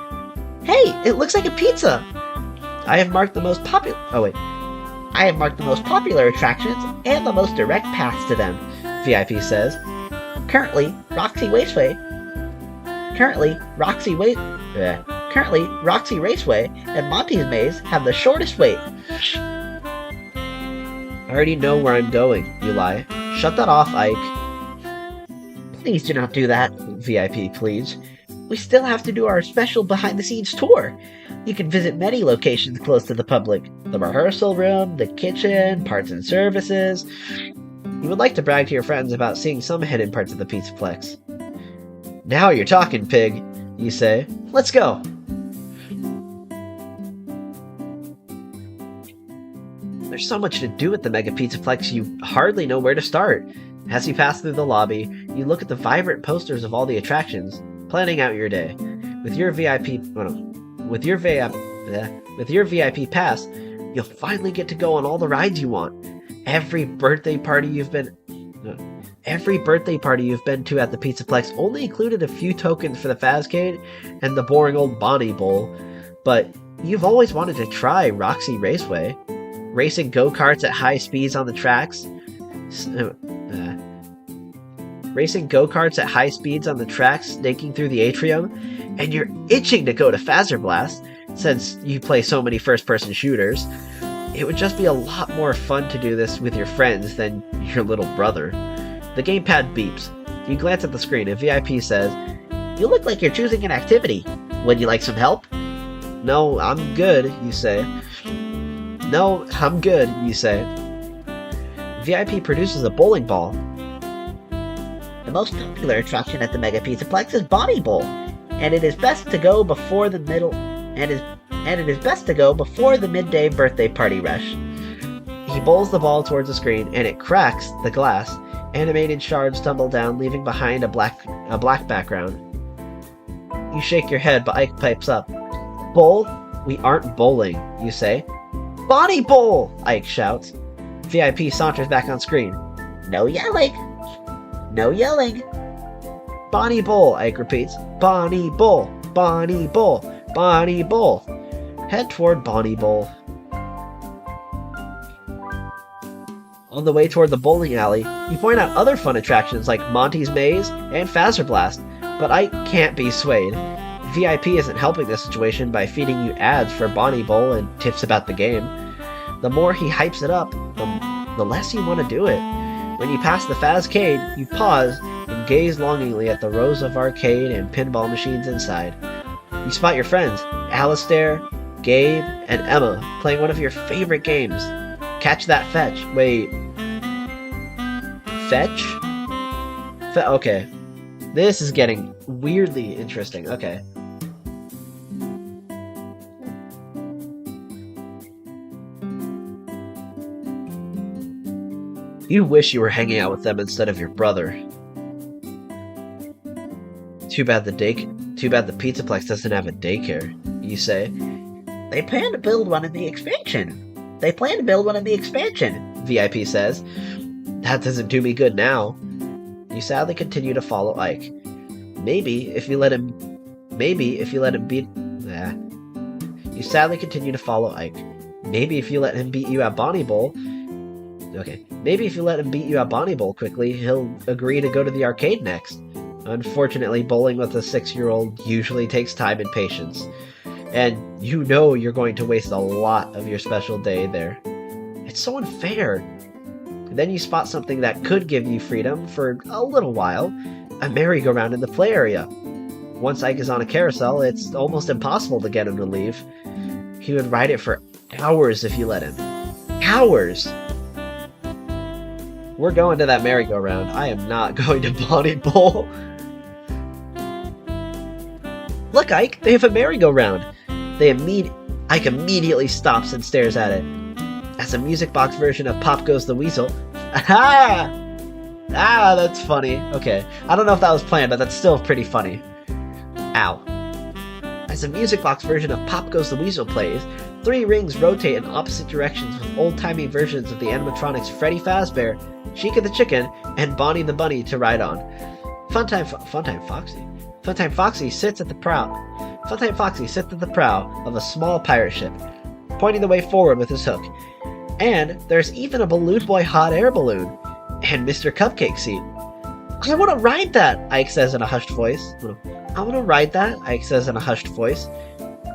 Hey, it looks like a pizza! I have marked the most popular attractions and the most direct paths to them, VIP says. Currently, Roxy Raceway and Monty's Maze have the shortest wait. I already know where I'm going, you lie. Shut that off, Ike. Please do not do that, VIP pleads. We still have to do our special behind-the-scenes tour. You can visit many locations close to the public. The rehearsal room, the kitchen, parts and services. You would like to brag to your friends about seeing some hidden parts of the Pizzaplex. Now you're talking, Pig, you say. Let's go! There's so much to do at the Mega Pizzaplex you hardly know where to start. As you pass through the lobby, you look at the vibrant posters of all the attractions, planning out your day. With your VIP pass, you'll finally get to go on all the rides you want. Every birthday party you've been to at the Pizzaplex only included a few tokens for the Fazcade and the boring old Bonnie Bowl, but you've always wanted to try Roxy Raceway. Racing go-karts at high speeds on the tracks, snaking through the atrium, and you're itching to go to Fazer Blast, since you play so many first-person shooters. It would just be a lot more fun to do this with your friends than your little brother. The gamepad beeps. You glance at the screen, and VIP says, You look like you're choosing an activity. Would you like some help? No, I'm good, you say. VIP produces a bowling ball. The most popular attraction at the Mega Pizzaplex is Bonnie Bowl, and it is best to go before the midday birthday party rush. He bowls the ball towards the screen, and it cracks the glass. Animated shards tumble down, leaving behind a black background. You shake your head, but Ike pipes up. Bowl? We aren't bowling, you say. Bonnie Bowl! Ike shouts. VIP saunters back on screen. No yelling! No yelling! Bonnie Bowl, Ike repeats. Bonnie Bowl! Bonnie Bowl! Bonnie Bowl! Head toward Bonnie Bowl. On the way toward the bowling alley, you point out other fun attractions like Monty's Maze and Fazer Blast, but Ike can't be swayed. VIP isn't helping the situation by feeding you ads for Bonnie Bowl and tips about the game. The more he hypes it up, the less you want to do it. When you pass the Fazcade, you pause and gaze longingly at the rows of arcade and pinball machines inside. You spot your friends, Alistair, Gabe, and Emma, playing one of your favorite games. Catch that fetch. Wait. Fetch? Okay. This is getting weirdly interesting. Okay. You wish you were hanging out with them instead of your brother. Too bad the Pizzaplex doesn't have a daycare, you say. They plan to build one in the expansion. VIP says. That doesn't do me good now. You sadly continue to follow Ike. Maybe if you let him beat... You sadly continue to follow Ike. Maybe if you let him beat you at Bonnie Bowl... Okay. Maybe if you let him beat you at Bonnie Bowl quickly, he'll agree to go to the arcade next. Unfortunately, bowling with a 6-year-old usually takes time and patience. And you know you're going to waste a lot of your special day there. It's so unfair. Then you spot something that could give you freedom for a little while. A merry-go-round in the play area. Once Ike is on a carousel, it's almost impossible to get him to leave. He would ride it for hours if you let him. Hours! We're going to that merry-go-round. I am not going to Bonnie Bowl. Look, Ike, they have a merry-go-round. Ike immediately stops and stares at it. As a music box version of Pop Goes the Weasel. Aha! Ah, that's funny. Okay. I don't know if that was planned, but that's still pretty funny. Ow. As a music box version of Pop Goes the Weasel plays, 3 rings rotate in opposite directions with old-timey versions of the animatronics Freddy Fazbear, Chica the Chicken, and Bonnie the Bunny to ride on. Funtime Foxy sits at the prow of a small pirate ship, pointing the way forward with his hook. And there's even a Balloon Boy hot air balloon, and Mr. Cupcake seat. I want to ride that, Ike says in a hushed voice.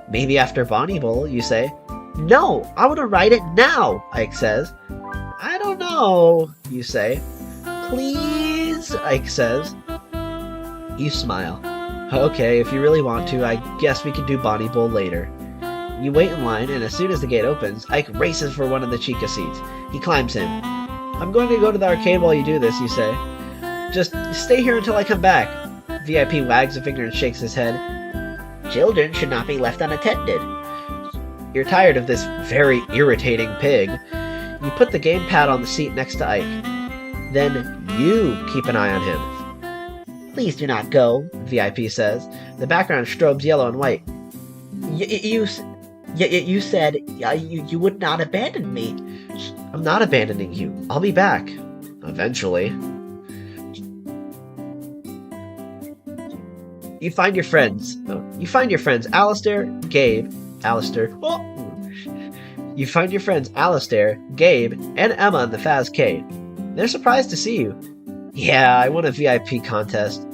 Maybe after Bonnie Bowl, you say. No, I want to ride it now, Ike says. I don't know, you say. Please, Ike says. You smile. Okay, if you really want to, I guess we can do Bonnie Bowl later. You wait in line, and as soon as the gate opens, Ike races for one of the Chica seats. He climbs in. I'm going to go to the arcade while you do this, you say. Just stay here until I come back. VIP wags a finger and shakes his head. Children should not be left unattended. You're tired of this very irritating pig. You put the gamepad on the seat next to Ike. Then you keep an eye on him. Please do not go, VIP says. The background strobes yellow and white. You said you would not abandon me. I'm not abandoning you. I'll be back. Eventually. You find your friends. Alistair, Gabe, You find your friends Alistair, Gabe, and Emma in the Fazcade. They're surprised to see you. Yeah, I won a VIP contest.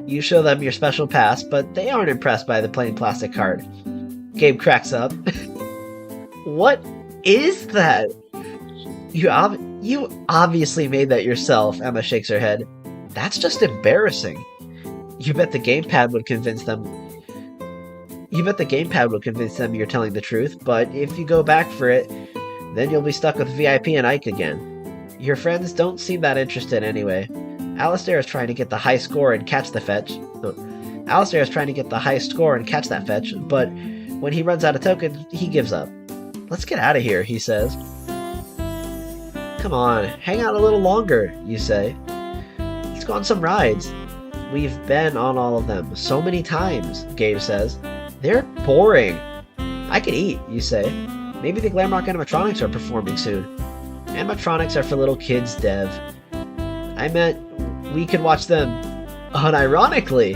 You show them your special pass, but they aren't impressed by the plain plastic card. Gabe cracks up. What is that? You obviously made that yourself, Emma shakes her head. That's just embarrassing. You bet the gamepad would convince them you're telling the truth, but if you go back for it, then you'll be stuck with VIP and Ike again. Your friends don't seem that interested anyway. Alistair is trying to get the high score and catch the fetch. But when he runs out of tokens, he gives up. Let's get out of here, he says. Come on, hang out a little longer, you say. Let's go on some rides. We've been on all of them so many times, Gabe says. They're boring. I could eat, you say. Maybe the Glamrock animatronics are performing soon. Animatronics are for little kids, Dev. I meant we could watch them unironically.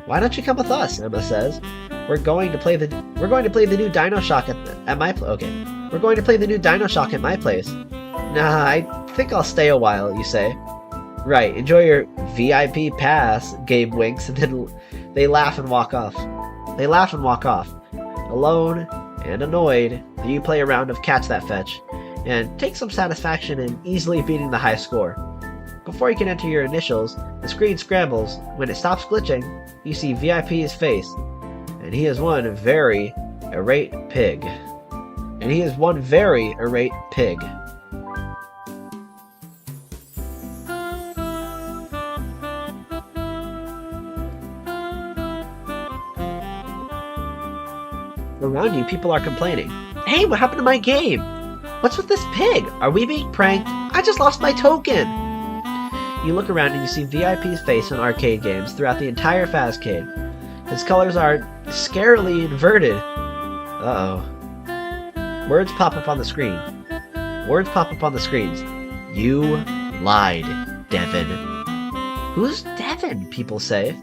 Why don't you come with us? Emma says. We're going to play the new Dino Shock at my place. Okay. We're going to play the new Dino Shock at my place. Nah, I think I'll stay a while, you say. Right, enjoy your VIP pass, Gabe winks, and then they laugh and walk off. Alone and annoyed, you play a round of Catch That Fetch, and take some satisfaction in easily beating the high score. Before you can enter your initials, the screen scrambles. When it stops glitching, you see VIP's face, and he is one very irate pig. Around you, people are complaining. Hey, what happened to my game? What's with this pig? Are we being pranked? I just lost my token! You look around and you see VIP's face on arcade games throughout the entire Fazcade. His colors are scarily inverted. Uh-oh. Words pop up on the screen. You lied, Devin. Who's Devin? People say.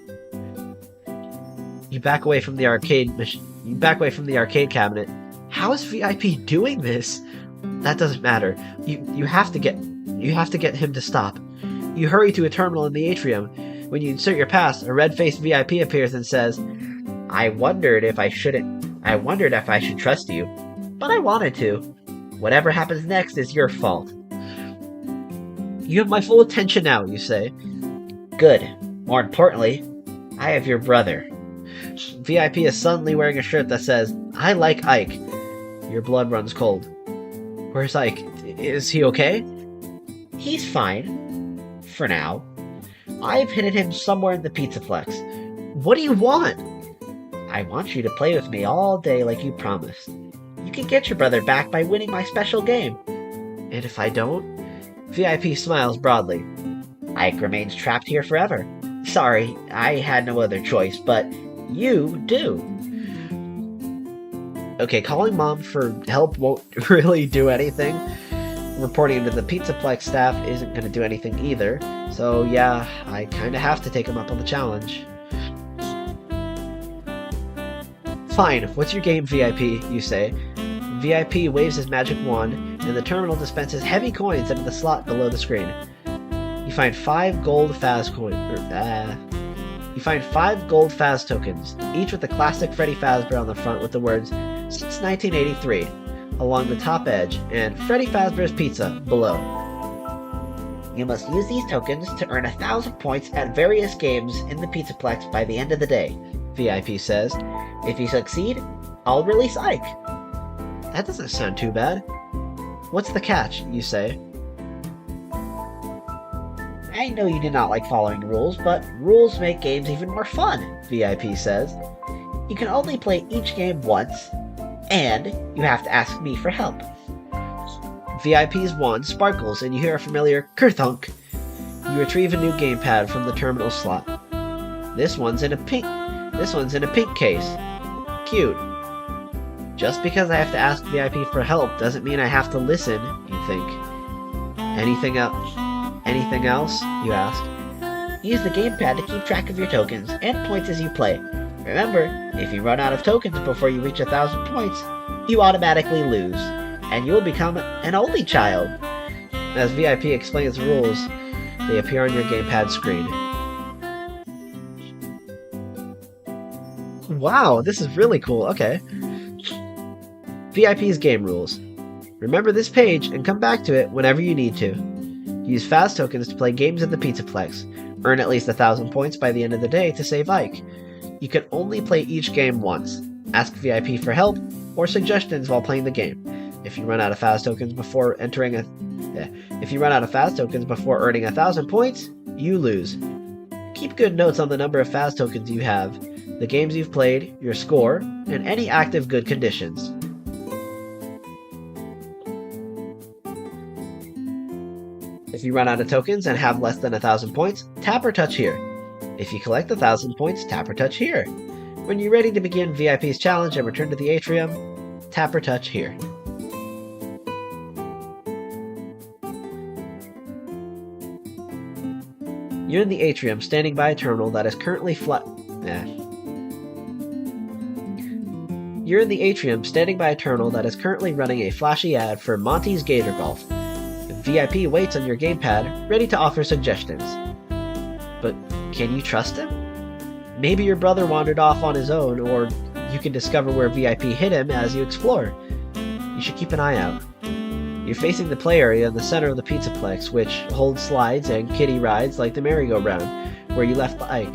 You back away from the arcade cabinet. How is VIP doing this? That doesn't matter. You have to get him to stop. You hurry to a terminal in the atrium. When you insert your pass, a red-faced VIP appears and says, I wondered if I should trust you, but I wanted to. Whatever happens next is your fault. You have my full attention now, you say. Good. More importantly, I have your brother. VIP is suddenly wearing a shirt that says, I like Ike. Your blood runs cold. Where's Ike? Is he okay? He's fine. For now. I've hidden him somewhere in the Pizzaplex. What do you want? I want you to play with me all day like you promised. You can get your brother back by winning my special game. And if I don't? VIP smiles broadly. Ike remains trapped here forever. Sorry, I had no other choice, but you do. Okay, calling Mom for help won't really do anything. Reporting to the Pizzaplex staff isn't going to do anything either. So yeah, I kind of have to take him up on the challenge. Fine, what's your game, VIP? You say. VIP waves his magic wand, and the terminal dispenses heavy coins into the slot below the screen. You find 5 gold Faz tokens, each with a classic Freddy Fazbear on the front with the words, Since 1983, along the top edge, and Freddy Fazbear's Pizza below. You must use these tokens to earn 1,000 points at various games in the Pizzaplex by the end of the day, VIP says. If you succeed, I'll release Ike. That doesn't sound too bad. What's the catch, you say? I know you do not like following rules, but rules make games even more fun, VIP says. You can only play each game once, and you have to ask me for help. VIP's wand sparkles and you hear a familiar kerthunk. You retrieve a new gamepad from the terminal slot. This one's in a pink case. Cute. Just because I have to ask VIP for help doesn't mean I have to listen, you think. Anything else? You ask. Use the gamepad to keep track of your tokens and points as you play. Remember, if you run out of tokens before you reach 1,000 points, you automatically lose, and you will become an only child. As VIP explains the rules, they appear on your gamepad screen. Wow, this is really cool. Okay. VIP's game rules. Remember this page and come back to it whenever you need to. Use Faz tokens to play games at the Pizzaplex. Earn at least 1,000 points by the end of the day to save Ike. You can only play each game once. Ask VIP for help or suggestions while playing the game. If you run out of Faz tokens before earning 1,000 points, you lose. Keep good notes on the number of Faz tokens you have, the games you've played, your score, and any active good conditions. If you run out of tokens and have less than 1,000 points, tap or touch here. If you collect 1,000 points, tap or touch here. When you're ready to begin VIP's challenge and return to the atrium, tap or touch here. You're in the atrium, standing by a terminal that is currently You're in the atrium, standing by a terminal that is currently running a flashy ad for Monty's Gator Golf. VIP waits on your gamepad, ready to offer suggestions. But can you trust him? Maybe your brother wandered off on his own, or you can discover where VIP hid him as you explore. You should keep an eye out. You're facing the play area in the center of the Pizzaplex, which holds slides and kiddie rides like the merry-go-round, where you left Ike.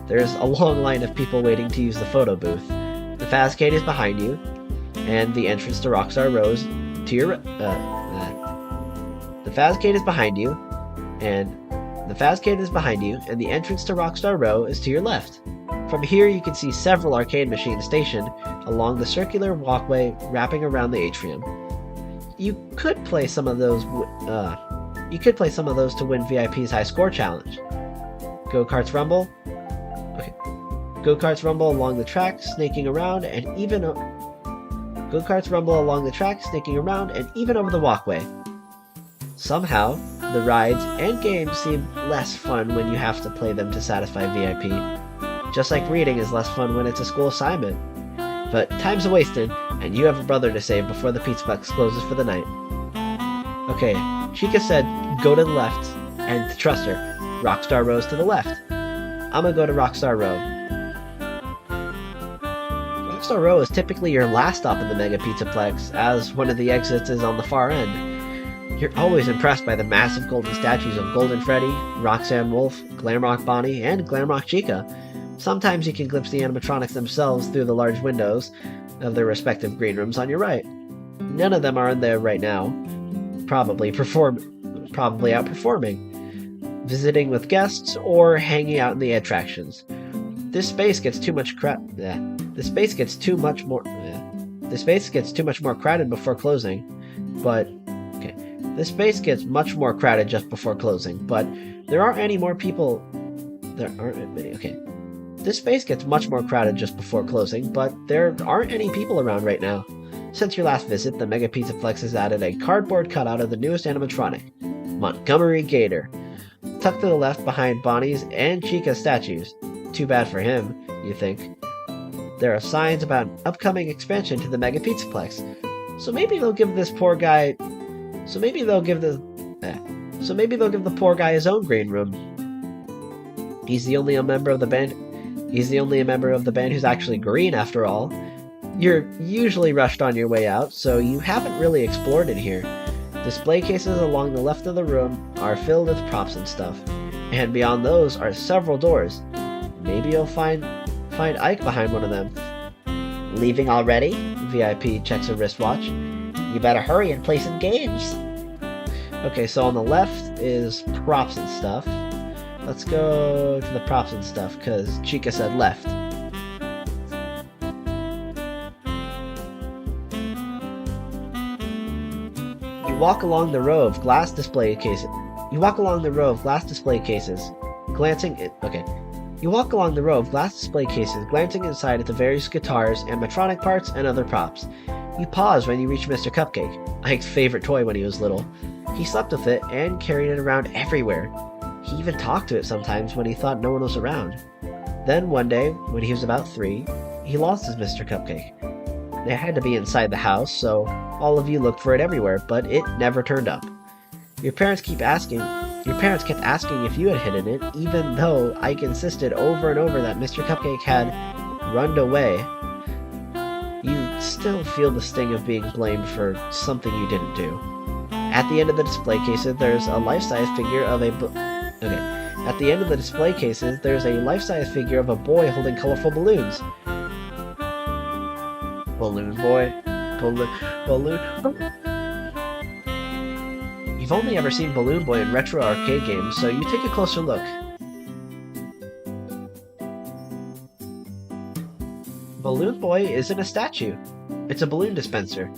There's a long line of people waiting to use the photo booth. The Fazcade is behind you, and the entrance to Rockstar Row is to your The Fazcade is behind you, and the entrance to Rockstar Row is to your left. From here, you can see several arcade machines stationed along the circular walkway wrapping around the atrium. You could play some of those. To win VIP's high score challenge. Go-karts rumble. Okay. Go-karts rumble along the track, snaking around, and even over the walkway. Somehow, the rides and games seem less fun when you have to play them to satisfy VIP. Just like reading is less fun when it's a school assignment. But time's wasted, and you have a brother to save before the Pizzaplex closes for the night. Okay, Chica said go to the left, and to trust her, Rockstar Row's to the left. I'm gonna go to Rockstar Row. Rockstar Row is typically your last stop in the Mega Pizzaplex, as one of the exits is on the far end. You're always impressed by the massive golden statues of Golden Freddy, Roxanne Wolf, Glamrock Bonnie, and Glamrock Chica. Sometimes you can glimpse the animatronics themselves through the large windows of their respective green rooms on your right. None of them are in there right now, probably outperforming, visiting with guests, or hanging out in the attractions. This space gets too much more crowded before closing, but this space gets much more crowded just before closing, but there aren't any more people. This space gets much more crowded just before closing, but there aren't any people around right now. Since your last visit, the Mega Pizzaplex has added a cardboard cutout of the newest animatronic, Montgomery Gator, tucked to the left behind Bonnie's and Chica's statues. Too bad for him, you think. There are signs about an upcoming expansion to the Mega Pizzaplex, so maybe they'll give the poor guy his own green room. He's the only member of the band who's actually green, after all. You're usually rushed on your way out, so you haven't really explored it here. Display cases along the left of the room are filled with props and stuff, and beyond those are several doors. Maybe you'll find Ike behind one of them. Leaving already? VIP checks a wristwatch. You better hurry and play some games. Okay, so on the left is props and stuff. Let's go to the props and stuff, because Chica said left. You walk along the row of glass display cases, glancing inside at the various guitars, animatronic parts, and other props. You pause when you reach Mr. Cupcake, Ike's favorite toy when he was little. He slept with it and carried it around everywhere. He even talked to it sometimes when he thought no one was around. Then one day, when he was about 3, he lost his Mr. Cupcake. It had to be inside the house, so all of you looked for it everywhere, but it never turned up. Your parents kept asking if you had hidden it, even though Ike insisted over and over that Mr. Cupcake had run away. You still feel the sting of being blamed for something you didn't do. At the end of the display cases, there's a life-size figure of a boy holding colorful balloons. Balloon boy. Balloon. You've only ever seen Balloon Boy in retro arcade games, so you take a closer look. Balloon Boy isn't a statue. It's a balloon dispenser.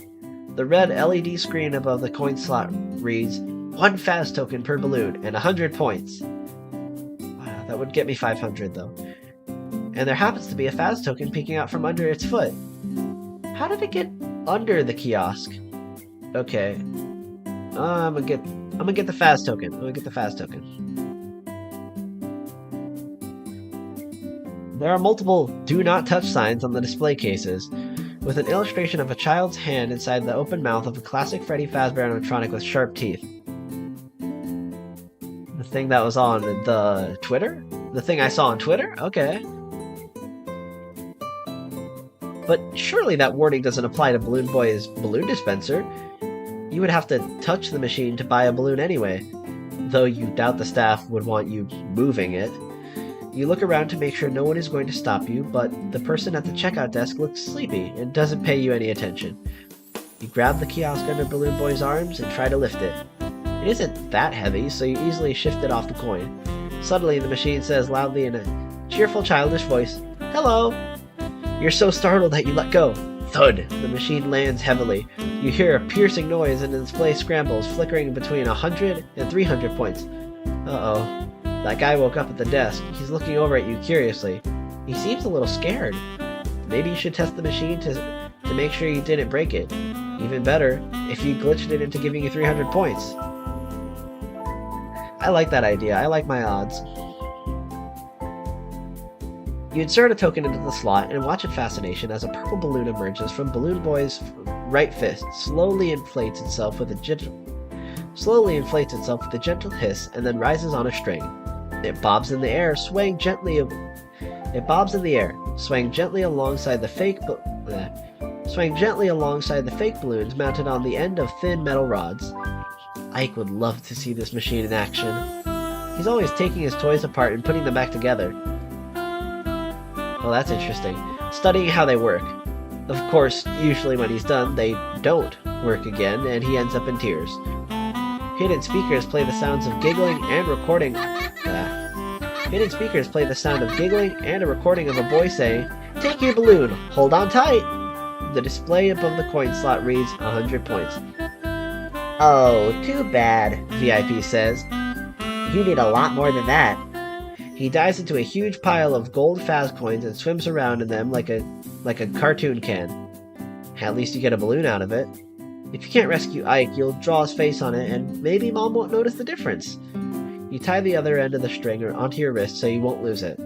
The red LED screen above the coin slot reads, 1 Faz token per balloon and 100 points. Wow, that would get me 500 though. and there happens to be a Faz token peeking out from under its foot. How did it get under the kiosk? Okay. I'm gonna get the Faz token. I'm gonna get the Faz token. There are multiple do not touch signs on the display cases, with an illustration of a child's hand inside the open mouth of a classic Freddy Fazbear animatronic with sharp teeth. The thing that was on the Twitter? The thing I saw on Twitter? Okay. But surely that warning doesn't apply to Balloon Boy's balloon dispenser. You would have to touch the machine to buy a balloon anyway, though you doubt the staff would want you moving it. You look around to make sure no one is going to stop you, but the person at the checkout desk looks sleepy and doesn't pay you any attention. You grab the kiosk under Balloon Boy's arms and try to lift it. It isn't that heavy, so you easily shift it off the coin. Suddenly, the machine says loudly in a cheerful, childish voice, "Hello!" You're so startled that you let go. Thud! The machine lands heavily. You hear a piercing noise and the display scrambles, flickering between 100 and 300 points. Uh-oh. That guy woke up at the desk. He's looking over at you curiously. He seems a little scared. Maybe you should test the machine to make sure you didn't break it. Even better, if you glitched it into giving you 300 points. I like that idea. I like my odds. You insert a token into the slot and watch in fascination as a purple balloon emerges from Balloon Boy's right fist, slowly inflates itself with a gentle hiss, and then rises on a string. It bobs in the air, swaying gently alongside the fake balloons mounted on the end of thin metal rods. Ike would love to see this machine in action. He's always taking his toys apart and putting them back together. Well, that's interesting. Studying how they work. Of course, usually when he's done, they don't work again, and he ends up in tears. Hidden speakers play the sounds of giggling and recording. Hidden speakers play the sound of giggling and a recording of a boy saying, "Take your balloon, hold on tight." The display above the coin slot reads 100 points. "Oh, too bad," V.I.P says. "You need a lot more than that." He dives into a huge pile of gold Faz coins and swims around in them like a cartoon can. At least you get a balloon out of it. If you can't rescue Ike, you'll draw his face on it, and maybe Mom won't notice the difference. You tie the other end of the string onto your wrist so you won't lose it.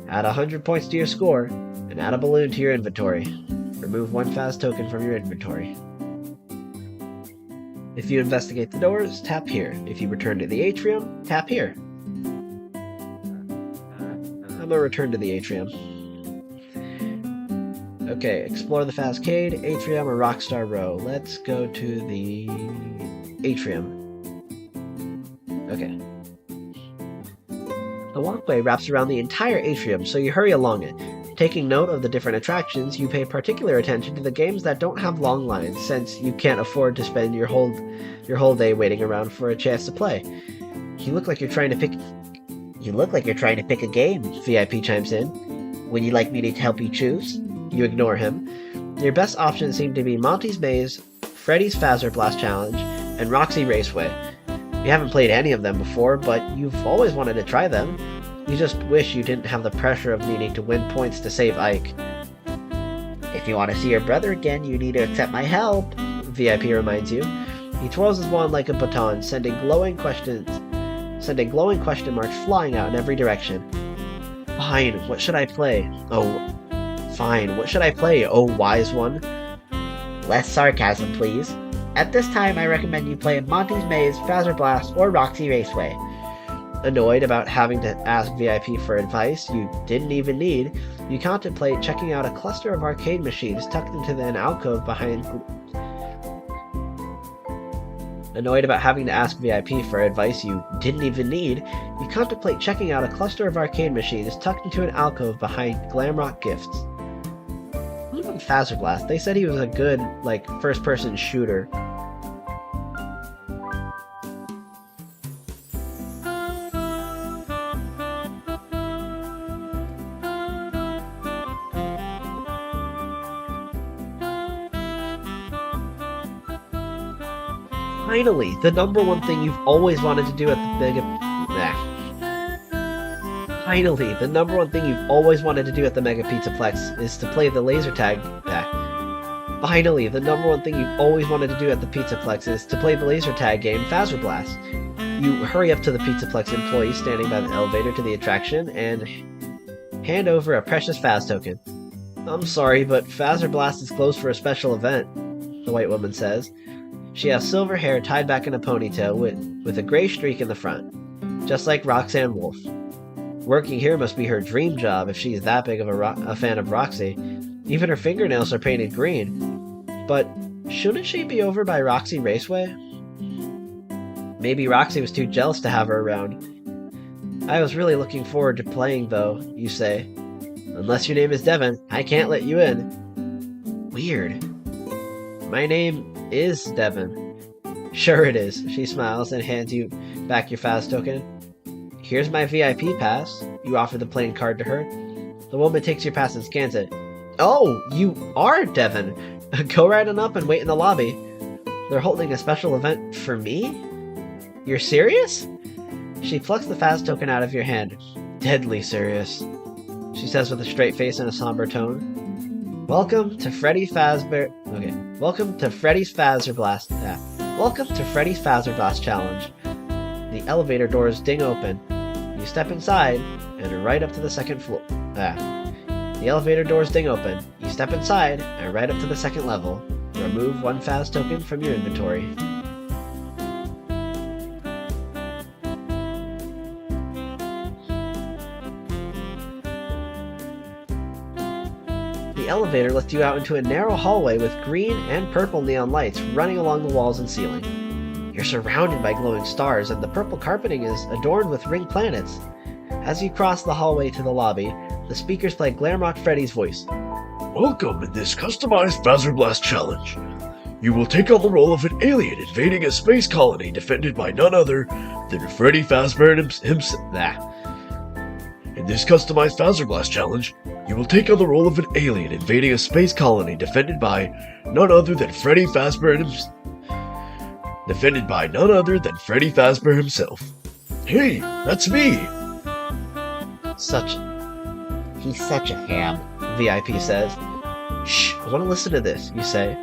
Add 100 points to your score, and add a balloon to your inventory. Remove one Faz token from your inventory. If you investigate the doors, tap here. If you return to the atrium, tap here. I'm gonna return to the atrium. Okay, explore the Fazcade, atrium, or Rockstar Row. Let's go to the atrium. Okay. The walkway wraps around the entire atrium, so you hurry along it. Taking note of the different attractions, you pay particular attention to the games that don't have long lines, since you can't afford to spend your whole day waiting around for a chance to play. You look like you're trying to pick a game, V.I.P chimes in. Would you like me to help you choose? You ignore him. Your best options seem to be Monty's Maze, Freddy's Fazzer Blast Challenge, and Roxy Raceway. You haven't played any of them before, but you've always wanted to try them. You just wish you didn't have the pressure of needing to win points to save Ike. If you want to see your brother again, you need to accept my help, V.I.P reminds you. He twirls his wand like a baton, sending glowing question marks flying out in every direction. Fine, what should I play? Oh, wise one? Less sarcasm, please. At this time, I recommend you play Monty's Maze, Fazzer Blast, or Roxy Raceway. Annoyed about having to ask V.I.P for advice you didn't even need, you contemplate checking out a cluster of arcade machines tucked into an alcove behind... Annoyed about having to ask V.I.P for advice you didn't even need, you contemplate checking out a cluster of arcade machines tucked into an alcove behind Glamrock Gifts. What about Fazzer Blast? They said he was a good, first-person shooter. Finally, the number one thing you've always wanted to do at the big... Finally, the number one thing you've always wanted to do at the Mega Pizzaplex is to play the laser tag. Finally, the number one thing you've always wanted to do at the Pizzaplex is to play the laser tag game Fazzer Blast. You hurry up to the Pizzaplex employee standing by the elevator to the attraction and hand over a precious Faz token. I'm sorry, but Fazzer Blast is closed for a special event, the white woman says. She has silver hair tied back in a ponytail with a gray streak in the front, just like Roxanne Wolf. Working here must be her dream job if she's that big of a fan of Roxy. Even her fingernails are painted green. But shouldn't she be over by Roxy Raceway? Maybe Roxy was too jealous to have her around. I was really looking forward to playing though, you say. Unless your name is Devin, I can't let you in. Weird. My name is Devin. Sure it is, she smiles and hands you back your Faz token. Here's my VIP pass. You offer the playing card to her. The woman takes your pass and scans it. Oh, you are Devin. Go right on up and wait in the lobby. They're holding a special event for me? You're serious? She plucks the Faz token out of your hand. Deadly serious, she says with a straight face and a somber tone. Welcome to Freddy's Fazbear. Okay. Welcome to Freddy's Fazzer Blast. Welcome to Freddy's Fazzer Blast Challenge. The elevator doors ding open. You step inside and are right up to the second floor. The elevator doors ding open. You step inside and right up to the second level. Remove one Faz token from your inventory. The elevator lets you out into a narrow hallway with green and purple neon lights running along the walls and ceiling. You're surrounded by glowing stars, and the purple carpeting is adorned with ring planets. As you cross the hallway to the lobby, the speakers play Glamrock Freddy's voice. Welcome in this customized Fazzer Blast challenge. You will take on the role of an alien invading a space colony defended by none other than Freddy Fazbear himself. In this customized Fazzer Blast challenge, you will take on the role of an alien invading a space colony defended by none other than Freddy Fazbear himself. Hey, that's me! He's such a ham, V.I.P says. Shh, I want to listen to this, you say.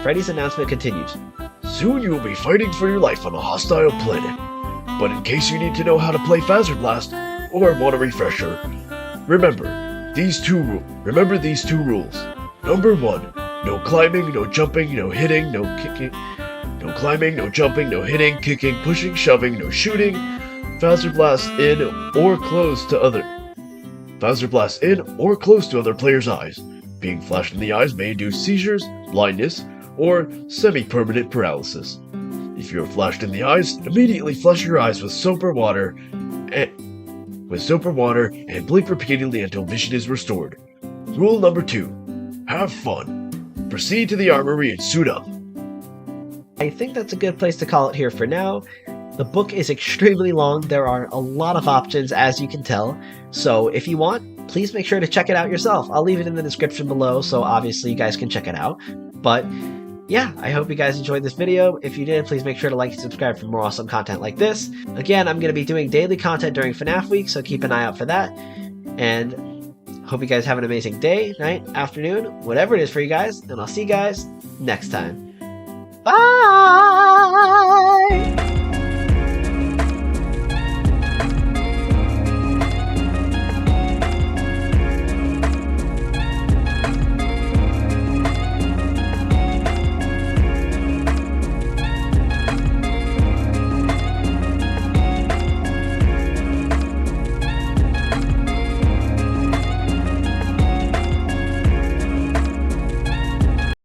Freddy's announcement continues. Soon you will be fighting for your life on a hostile planet. But in case you need to know how to play Fazzer Blast, or want a refresher, remember these two rules. Number 1, no climbing, no jumping, no hitting, no kicking. No climbing, no jumping, no hitting, kicking, pushing, shoving, no shooting. Fazzer Blast in or close to other players' eyes. Being flashed in the eyes may induce seizures, blindness, or semi-permanent paralysis. If you are flashed in the eyes, immediately flush your eyes with soap or water and blink repeatedly until vision is restored. Rule number 2. Have fun. Proceed to the armory and suit up. I think that's a good place to call it here for now. The book is extremely long. There are a lot of options, as you can tell. So if you want, please make sure to check it out yourself. I'll leave it in the description below, so obviously you guys can check it out. But yeah, I hope you guys enjoyed this video. If you did, please make sure to like and subscribe for more awesome content like this. Again, I'm going to be doing daily content during FNAF week, so keep an eye out for that. And hope you guys have an amazing day, night, afternoon, whatever it is for you guys. And I'll see you guys next time. Bye!